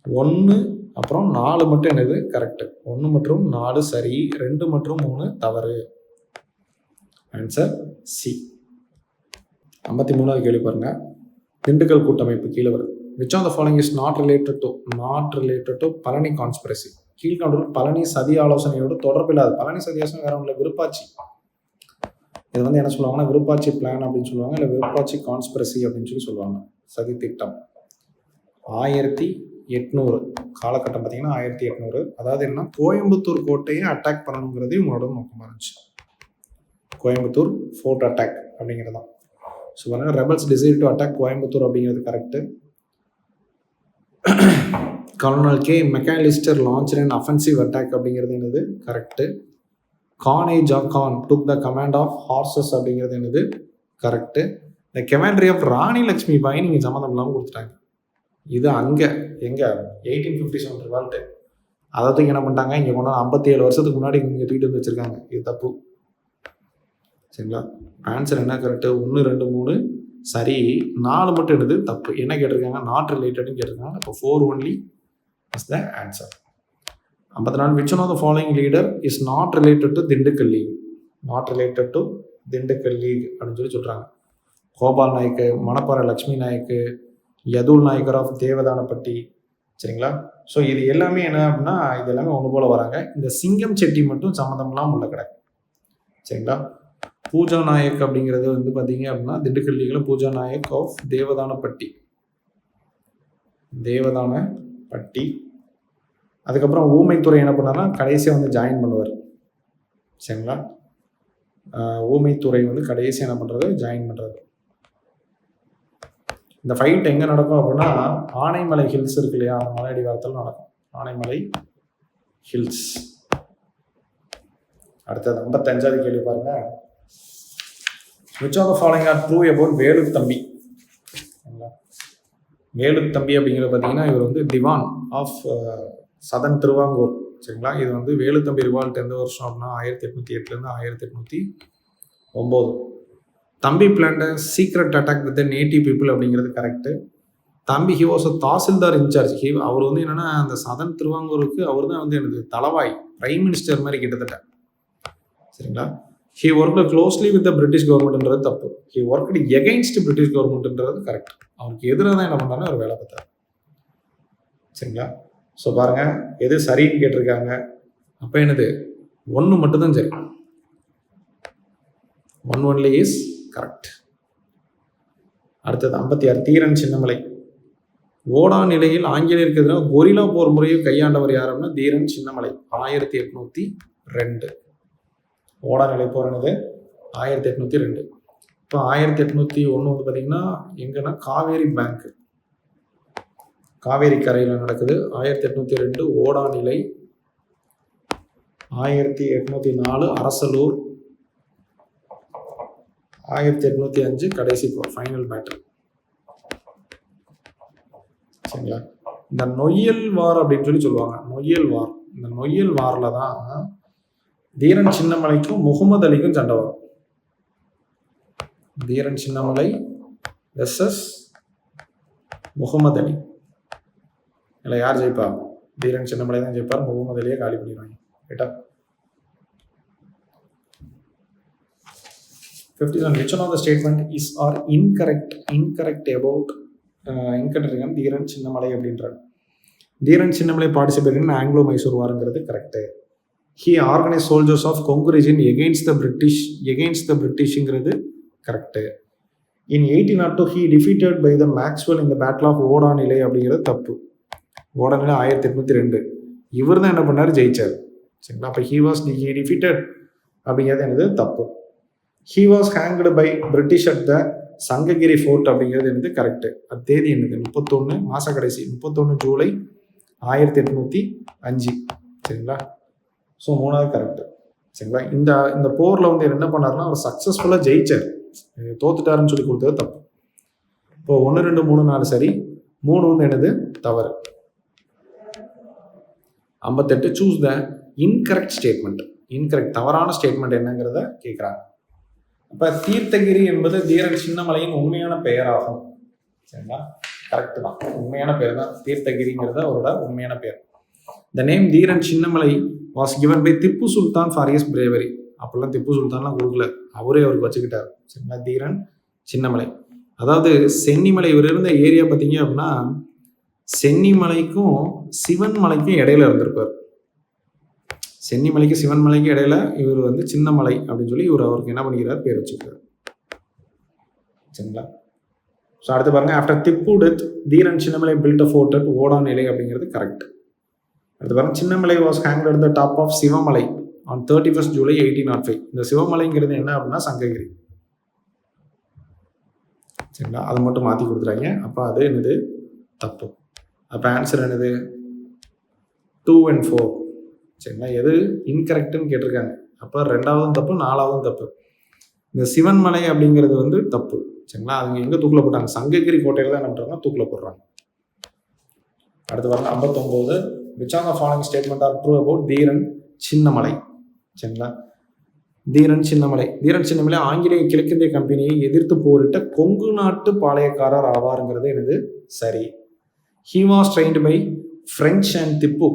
1 அப்புறம் 4 மட்டும் என்னது கரெக்டு. 1 மற்றும் 4 சரி, 2 மற்றும் 3 தவறு. Answer C. 53வது கேள்வி பாருங்க, திண்டுக்கல் கூட்டமைப்பு கீழே வருது. which of the following is not related to Palani conspiracy? கீழ்கண்டோர் பழனி சதி ஆலோசனையோடு தொடர்பில்லாது. பழனி சதி ஆலோசனை வேற ஒன்றும் இல்லை, விருப்பாட்சி. இது வந்து என்ன சொல்லுவாங்கன்னா விருப்பாட்சி பிளான் அப்படின்னு சொல்லுவாங்க, இல்லை விருப்பாட்சி கான்ஸ்பிரசி அப்படின்னு சொல்லி சொல்லுவாங்க. சதி திட்டம் 1800 காலகட்டம் பார்த்தீங்கன்னா 1800. அதாவது என்ன, கோயம்புத்தூர் கோட்டையை அட்டாக் பண்ணணுங்கிறது இவங்களோட நோக்கமாக இருந்துச்சு. கோயம்புத்தூர் ஃபோர்ட் அட்டாக் அப்படிங்கிறது தான். ஸோ பாருங்க, rebels decide to attack Coimbatore அப்படிங்கிறது correct. Colonel K McAlister launch and offensive attack அப்படிங்கிறது என்னது correct. Khan Jahan took the command of horses அப்படிங்கிறது என்னது correct. The commander of Rani Lakshmi Bai நீங்கள் சம்மந்தம் இல்லாமல் கொடுத்துட்டாங்க. இது அங்கே எங்கே 1857 ரிவால்ட்டு. அதாவது என்ன பண்ணிட்டாங்க, இங்கே கொண்டு 57 வருஷத்துக்கு முன்னாடி இங்கே தூக்கிட்டு வந்து வச்சுருக்காங்க. இது தப்பு. சரிங்களா, ஆன்சர் என்ன கரெக்டு? 1 2 3 சரி, 4 மட்டும் எடுத்து தப்பு. என்ன கேட்டிருக்காங்க? நாட் ரிலேட்டட்னு கேட்டிருக்காங்க. அப்போ 4 only is the answer. 54 which one of the following leader is not related to Dindigul league? Not related to Dindigul league அப்படின்னு சொல்லி சொல்கிறாங்க. கோபால் நாயக்கு, மணப்பாறை லக்ஷ்மி நாயக்கு, யதுல் நாயக்கர் ஆஃப் தேவதானப்பட்டி. சரிங்களா? ஸோ இது எல்லாமே என்ன அப்படின்னா இது எல்லாமே ஒன்று போல வராங்க. இந்த சிங்கம் செட்டி மட்டும் சம்மந்தம்லாம் உள்ள கிடக்கு. சரிங்களா? பூஜா நாயக் அப்படிங்கிறது வந்து பார்த்தீங்க அப்படின்னா திண்டுக்கல் லீகில் பூஜா நாயக் ஆஃப் தேவதானப்பட்டி. அதுக்கப்புறம் ஊமைத்துறை என்ன பண்ணார்னா கடைசியாக வந்து ஜாயின் பண்ணுவார். சரிங்களா? ஊமைத்துறை வந்து கடைசியாக என்ன பண்ணுறது, ஜாயின் பண்ணுறது. இந்த ஃபைட் எங்கே நடக்கும் அப்படின்னா ஆனைமலை ஹில்ஸ் இருக்கு இல்லையா, அந்த மலை அடிவாரத்தில் நடக்கும். ஆனைமலை ஹில்ஸ். அடுத்தது 55வது கேள்வி பாருங்க. which of the following are true about Velu Thampi? Velu Thampi அப்படிங்கிறது பார்த்தீங்கன்னா இவர் வந்து திவான் ஆஃப் சதன் திருவாங்கூர். சரிங்களா? இது வந்து வேலுத்தம்பி ரிவால்ட் எந்த வருஷம் அப்படின்னா 1808 1809. தம்பி plant secret attack with native people அப்படிங்கிறது கரெக்டு. தம்பி ஹி வாஸ் தாசில்தார் இன்சார்ஜ். அவர் வந்து என்னன்னா அந்த சதன் திருவாங்கூருக்கு அவர் தான் வந்து எனக்கு தலவாய், பிரைம் மினிஸ்டர் மாதிரி கிட்டத்தட்ட. சரிங்களா? He work closely with the British கவர்மெண்ட்ன்றது தப்பு. ஹி ஒர்க் எகெயின்ஸ்ட் பிரிட்டிஷ் கவர்மெண்ட்ன்றது கரெக்ட். அவருக்கு எதிராக தான் என்ன பண்ணாலும் அவர் வேலை பார்த்தார். சரிங்களா? ஸோ பாருங்க எது சரின்னு கேட்டிருக்காங்க. அப்போ என்னது, ஒன்று மட்டும்தான் சரி. 1 only is கரெக்ட். அடுத்தது 56 தீரன் சின்னமலை. ஓடா நிலையில் ஆங்கிலேயருக்கு எதிராக கொரில்லா போர் முறையை கையாண்டவர் யாருன்னா தீரன் சின்னமலை. 1802. ஓடா நிலை போறது 1802. இப்போ 1801 வந்து பார்த்தீங்கன்னா எங்கன்னா காவேரி பேங்க், காவேரி கரையில் நடக்குது. 1802 ஓடா நிலை. 1804 அரசலூர். 1805 கடைசி ஃபைனல் பேட்டில். சரிங்களா? இந்த நொய்யல் வார் அப்படின்னு சொல்லி சொல்லுவாங்க. நொய்யல் வார். இந்த நொய்யல் வாரில் தான் தீரன் சின்னமலைக்கும் முகமது அலிக்கும் சண்டை வரும். தீரன் சின்னமலை வெர்சஸ் முகமது அலி. இல்லை யார் ஜெயிப்பா? தீரன் சின்னமலை தான் ஜெயிப்பார். முகமது அலியை காலி பண்ணிடுவாங்க. ரைட்டா? 57 which one of the statement is or incorrect about incorrect Dheeran Chinnamalai அப்படின்றாங்க. Dheeran Chinnamalai participate in Anglo Mysore வாருங்கிறது correct. he organized soldiers of Kongu region against the Britishங்கிறது correct. in 1802 he defeated by the Maxwell in the battle of ஓடா நிலை அப்படிங்கிறது தப்பு. ஓடா நிலை 1802. இவர் தான் என்ன பண்ணார், ஜெயிச்சார். சரிங்களா? அப்போ he defeated அப்படிங்கிறது என்னது தப்பு. he was hanged by British at the Sankagiri fort அப்படிங்கிறது என்னது கரெக்டு. அது தேதி என்னது 31 மாச கடைசி 31 ஜூலை 1805. சரிங்களா? ஸோ 3வது கரெக்டு. சரிங்களா? இந்த போரில் வந்து என்ன பண்ணாருன்னா அவர் சக்ஸஸ்ஃபுல்லாக ஜெயிச்சார். தோத்துட்டாருன்னு சொல்லி கொடுத்தது தப்பு. இப்போ 1 2 3 4 சரி, 3 வந்து என்னது தவறு. 58 choose the incorrect statement. Incorrect தவறான ஸ்டேட்மெண்ட் என்னங்கிறத கேட்குறாங்க. அப்போ தீர்த்தகிரி என்பது தீரன் சின்னமலையின் உண்மையான பெயராகும். சரிங்களா? கரெக்டு தான், உண்மையான பேர் தான் தீர்த்தகிரிங்கிறது அவரோட உண்மையான பேர். The name Dheeran Chinnamalai was given by Tipu Sultan for his bravery. அப்பெல்லாம் திப்பு சுல்தான்லாம் கொடுக்கல, அவரே அவருக்கு வச்சுக்கிட்டார். சரிங்களா? தீரன் சின்னமலை. அதாவது சென்னிமலை இவர் இருந்த ஏரியா பார்த்தீங்க அப்படின்னா சென்னிமலைக்கும் சிவன் மலைக்கும் இடையில இருந்திருப்பார். சென்னிமலைக்கு சிவன் மலைக்கு இடையில இவர் வந்து சின்னமலை அப்படின்னு சொல்லி இவர் அவருக்கு என்ன பண்ணிக்கிறார், பேர் வச்சுக்கிறார். சரிங்களா? ஸோ அடுத்து பாருங்க. After Tipu death Dheeran Chinnamalai built a fort at Odanilai அப்படிங்கிறது கரெக்ட். அடுத்து பாருங்க. Chinnamalai was hanged at the top of Sivamalai on 31 July 1805. இந்த சிவமலைங்கிறது என்ன அப்படின்னா சங்ககிரி. சரிங்களா? அதை மட்டும் மாற்றி கொடுத்துறாங்க. அப்போ அது என்னது தப்பு. அப்போ ஆன்சர் என்னது 2 and 4. சரிங்களா? எது இன்கரெக்டுன்னு கேட்டிருக்காங்க. அப்போ 2வதும் தப்பு, 4வதும் தப்பு. இந்த சிவன்மலை அப்படிங்கிறது வந்து தப்பு. சரிங்களா? அவங்க எங்கே தூக்கில் போட்டாங்க, சங்ககிரி கோட்டையில் தான் என்ன பண்ணுறாங்க, தூக்கில் போடுறாங்க. அடுத்து வரணும் 59. which of the following statement are true about Dheeran Chinnamalai? சரிங்களா? தீரன் சின்னமலை ஆங்கிலேய கிழக்கிந்திய கம்பெனியை எதிர்த்து போரிட்ட கொங்கு நாட்டு பாளையக்காரர் ஆவாருங்கிறது எனது சரி. he was trained by French and Tipu.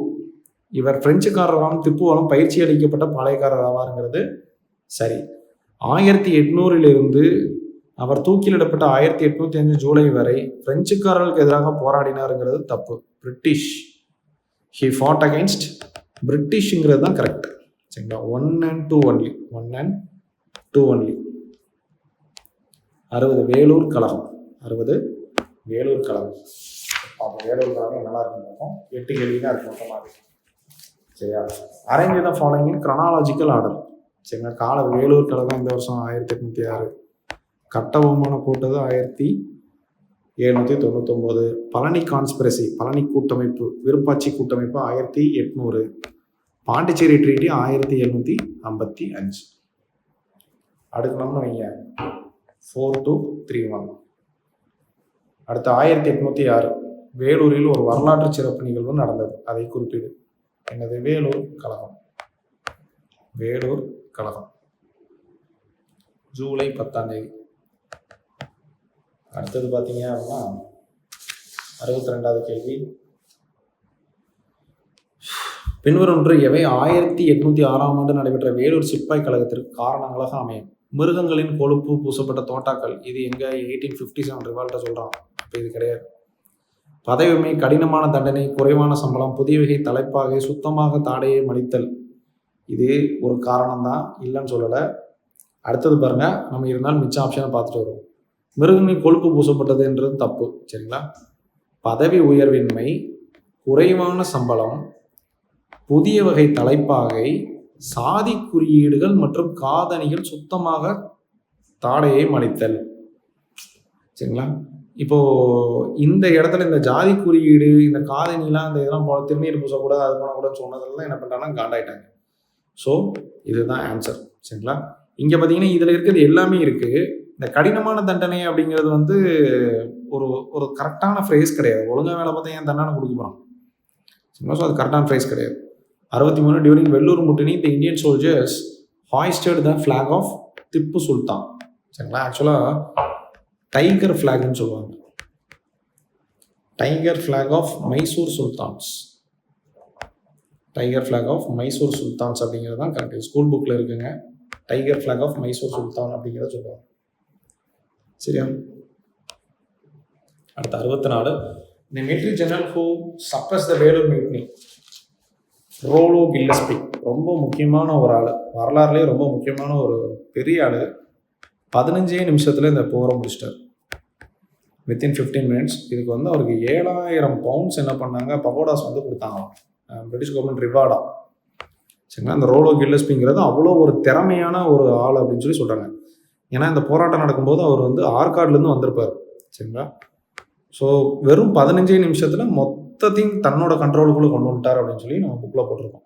இவர் பிரெஞ்சுக்காரராலும் திப்புவாலும் பயிற்சி அளிக்கப்பட்ட பாளையக்காரர் ஆவாருங்கிறது சரி. 1800 அவர் தூக்கிலிடப்பட்ட 1805 ஜூலை வரை பிரெஞ்சுக்காரர்களுக்கு எதிராக போராடினாருங்கிறது தப்பு. பிரிட்டிஷ். ஹி ஃபாட் அகைன்ஸ்ட் பிரிட்டிஷ்ங்கிறது தான் கரெக்ட். சரிங்களா? 1 and 2 only. 1 and 2 only. 60 Vellore கழகம். 60 வேலூர் கழகம். அப்போ வேலூர் கழகம் நல்லா இருக்கும். 8 கேள்வி தான் இருக்கு மொத்தமாக. சரியா? Arrange the following in chronological order. சரிங்களா? வேலூர் கழகம் இந்த வருஷம் 1806. கட்டபொம்மனை போட்டது 1799. பழனி கான்ஸ்பிரசி, பழனி கூட்டமைப்பு, விருப்பாட்சி கூட்டமைப்பு 1800. பாண்டிச்சேரி ட்ரீட்டி 1755. அடுக்கணும்னு வைங்க 4231. அடுத்து 1806 வேலூரில் ஒரு வரலாற்று சிறப்பு நிகழ்வு நடந்தது. அதை குறிப்பிடு. என்னது? வேலூர் கழகம். வேலூர் கழகம் ஜூலை 10. அடுத்தது பார்த்தீங்க அப்படின்னா 62வது கேள்வி. பின்வரொன்று எவை 1806 நடைபெற்ற வேலூர் சிப்பாய் கழகத்திற்கு காரணங்களாக அமையும்? மிருகங்களின் கொழுப்பு பூசப்பட்ட தோட்டாக்கள். இது எங்க? 1857 ரிவால்ட்டை சொல்றான். அப்போ இது கிடையாது. பதவிமை, கடினமான தண்டனை, குறைவான சம்பளம், புதிய வகை தலைப்பாகை, சுத்தமாக தாடையை மடித்தல். இது ஒரு காரணம் தான், இல்லைன்னு சொல்லலை. அடுத்தது பாருங்க, நம்ம இருந்தாலும் மிச்ச ஆப்ஷனை பார்த்துட்டு வருவோம். மிருகங்களின் கொழுப்பு பூசப்பட்டதுன்றது தப்பு. சரிங்களா? பதவி உயர்வின்மை, குறைவான சம்பளம், புதிய வகை தலைப்பாகை, சாதி குறியீடுகள் மற்றும் காதணிகள், சுத்தமாக தாடையை மடித்தல். சரிங்களா? இப்போ இந்த இடத்துல இந்த ஜாதி குறியீடு, இந்த காதணிலாம், இந்த இதெல்லாம் போல திருநீர் பூசக்கூடாது, அது போனக்கூடாதுன்னு சொன்னதெல்லாம் என்ன பண்ணிட்டாங்கன்னா காண்டாயிட்டாங்க. ஸோ இதுதான் ஆன்சர். சரிங்களா? இங்கே பார்த்தீங்கன்னா இதில் இருக்கிறது எல்லாமே இருக்குது. இந்த கடினமான தண்டனை அப்படிங்கிறது வந்து ஒரு கரெக்டான ஃப்ரேஸ் கிடையாது. ஒழுங்காக வேலை பார்த்தா ஏன் தண்டனை கொடுக்க போகிறான்? சரிங்களா? ஸோ அது கரெக்டான ஃப்ரேஸ் கிடையாது. 63 during Vellore mutiny the Indian soldiers hoisted the flag of Tipu Sultan. சரிங்களா? ஆக்சுவலாக டைகர் ஃபிளாக்னு சொல்லுவாங்க. Tiger flag of Mysore sultans. Tiger flag of Mysore sultans அப்படிங்கிறது தான் கரெக்ட். ஸ்கூல் புக்கில் இருக்குங்க. Tiger flag of Mysore sultan அப்படிங்கிறத சொல்லுவாங்க. சரியா? அடுத்த 64 the military general who suppress the Vellore mutiny. Rollo Gillespie. ரொம்ப முக்கியமான ஒரு ஆள், வரலாறுலேயே ரொம்ப முக்கியமான ஒரு பெரிய ஆள். 15 நிமிஷத்தில் இந்த போரை முடிச்சிட்டார். Within 15 minutes. இதுக்கு வந்து அவருக்கு 7000 பவுண்ட்ஸ் என்ன பண்ணாங்க, பகோடாஸ் வந்து கொடுத்தாங்களாம், பிரிட்டிஷ் கவர்மெண்ட் ரிவார்டா. சரிங்களா? அந்த ரோலோ கில்லஸ்பிங்கிறது அவ்வளோ ஒரு திறமையான ஒரு ஆள் அப்படின்னு சொல்லி சொல்கிறாங்க. ஏன்னா இந்த போராட்டம் நடக்கும்போது அவர் வந்து ஆற்காடுலேருந்து வந்திருப்பார். சரிங்களா? ஸோ வெறும் 15 நிமிஷத்தில் மொத்தத்தையும் தன்னோட கண்ட்ரோலுக்குள்ளே கொண்டு வந்துட்டார் அப்படின்னு சொல்லி நம்ம புக்கில் போட்டிருக்கோம்.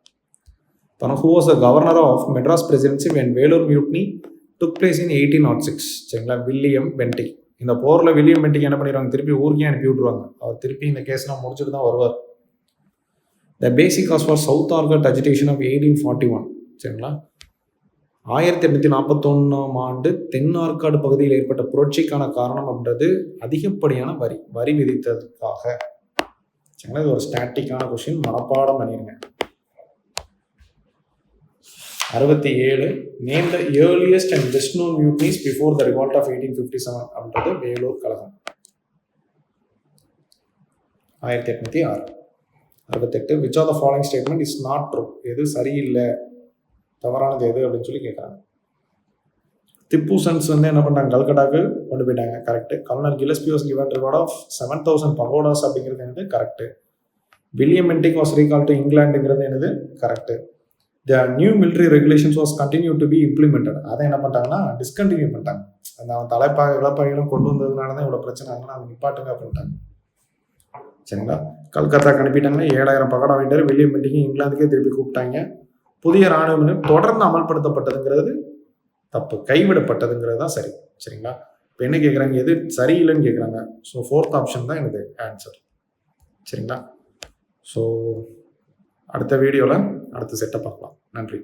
Who was the governor of Madras presidency when Vellore mutiny took place in 1806. சரிங்களா? William Bentinck. இந்த போரில் வில்லியம் பென்டிக் என்ன பண்ணிடுவாங்க, திருப்பி ஊருக்கே அனுப்பி விட்ருவாங்க. அவர் திருப்பி இந்த கேஸ்லாம் முடிச்சுட்டு தான் வருவார். The basic cause for south Arcot agitation of 1841. சரிங்களா? 1841 தென் ஆற்காடு பகுதியில் ஏற்பட்ட புரட்சிக்கான காரணம் அப்படின்றது அதிகப்படியான வரி விதித்ததுக்காக. சரிங்களா? இது ஒரு ஸ்டாட்டிக்கான கொஸ்டின், மனப்பாடம் பண்ணிருங்க. 67 name the earliest and best known mutinies before the revolt of 1857 அப்படின்றது வேலூர் கழகம். 1806. 68 which are the following statement is not true. எது சரியில்லை, தவறானது எது அப்படின்னு சொல்லி கேட்குறாங்க. திப்பு சன்ஸ் வந்து என்ன பண்ணுறாங்க, கல்கட்டாக்கு கொண்டு போயிட்டாங்க. Correct. Colonel Gillespie was given reward of 7000 pagodas அப்படிங்கிறது என்னது? Correct. William Bentinck was recall to இங்கிலாண்டுங்கிறது என்னது? Correct. The new military regulations was continue to be implemented. அதை என்ன பண்ணிட்டாங்கன்னா டிஸ்கண்டினியூ பண்ணிட்டாங்க. அந்த தலைப்பாக இழப்பாகைகளும் கொண்டு வந்ததுனால தான் இவ்வளோ பிரச்சனை ஆகுதுன்னா அதை நிப்பாட்டுங்க அப்படின்ட்டாங்க. சரிங்களா? கல்கத்தாக்கு அனுப்பிட்டாங்கன்னா 7000 பகோடா வாங்கிட்டாரு. வில்லியம் பென்டிக் இங்கிலாந்துக்கே திருப்பி கூப்பிட்டாங்க. புதிய இராணுவ தொடர்ந்து அமல்படுத்தப்பட்டதுங்கிறது தப்பு, கைவிடப்பட்டதுங்கிறது தான் சரி. சரிங்களா? இப்போ என்ன கேட்குறாங்க, எது சரியில்லைன்னு கேட்குறாங்க. ஸோ 4th ஆப்ஷன் தான் எனக்கு ஆன்சர். சரிங்களா? ஸோ அடுத்த வீடியோவில் அடுத்த செட்டை பார்க்கலாம். நன்றி.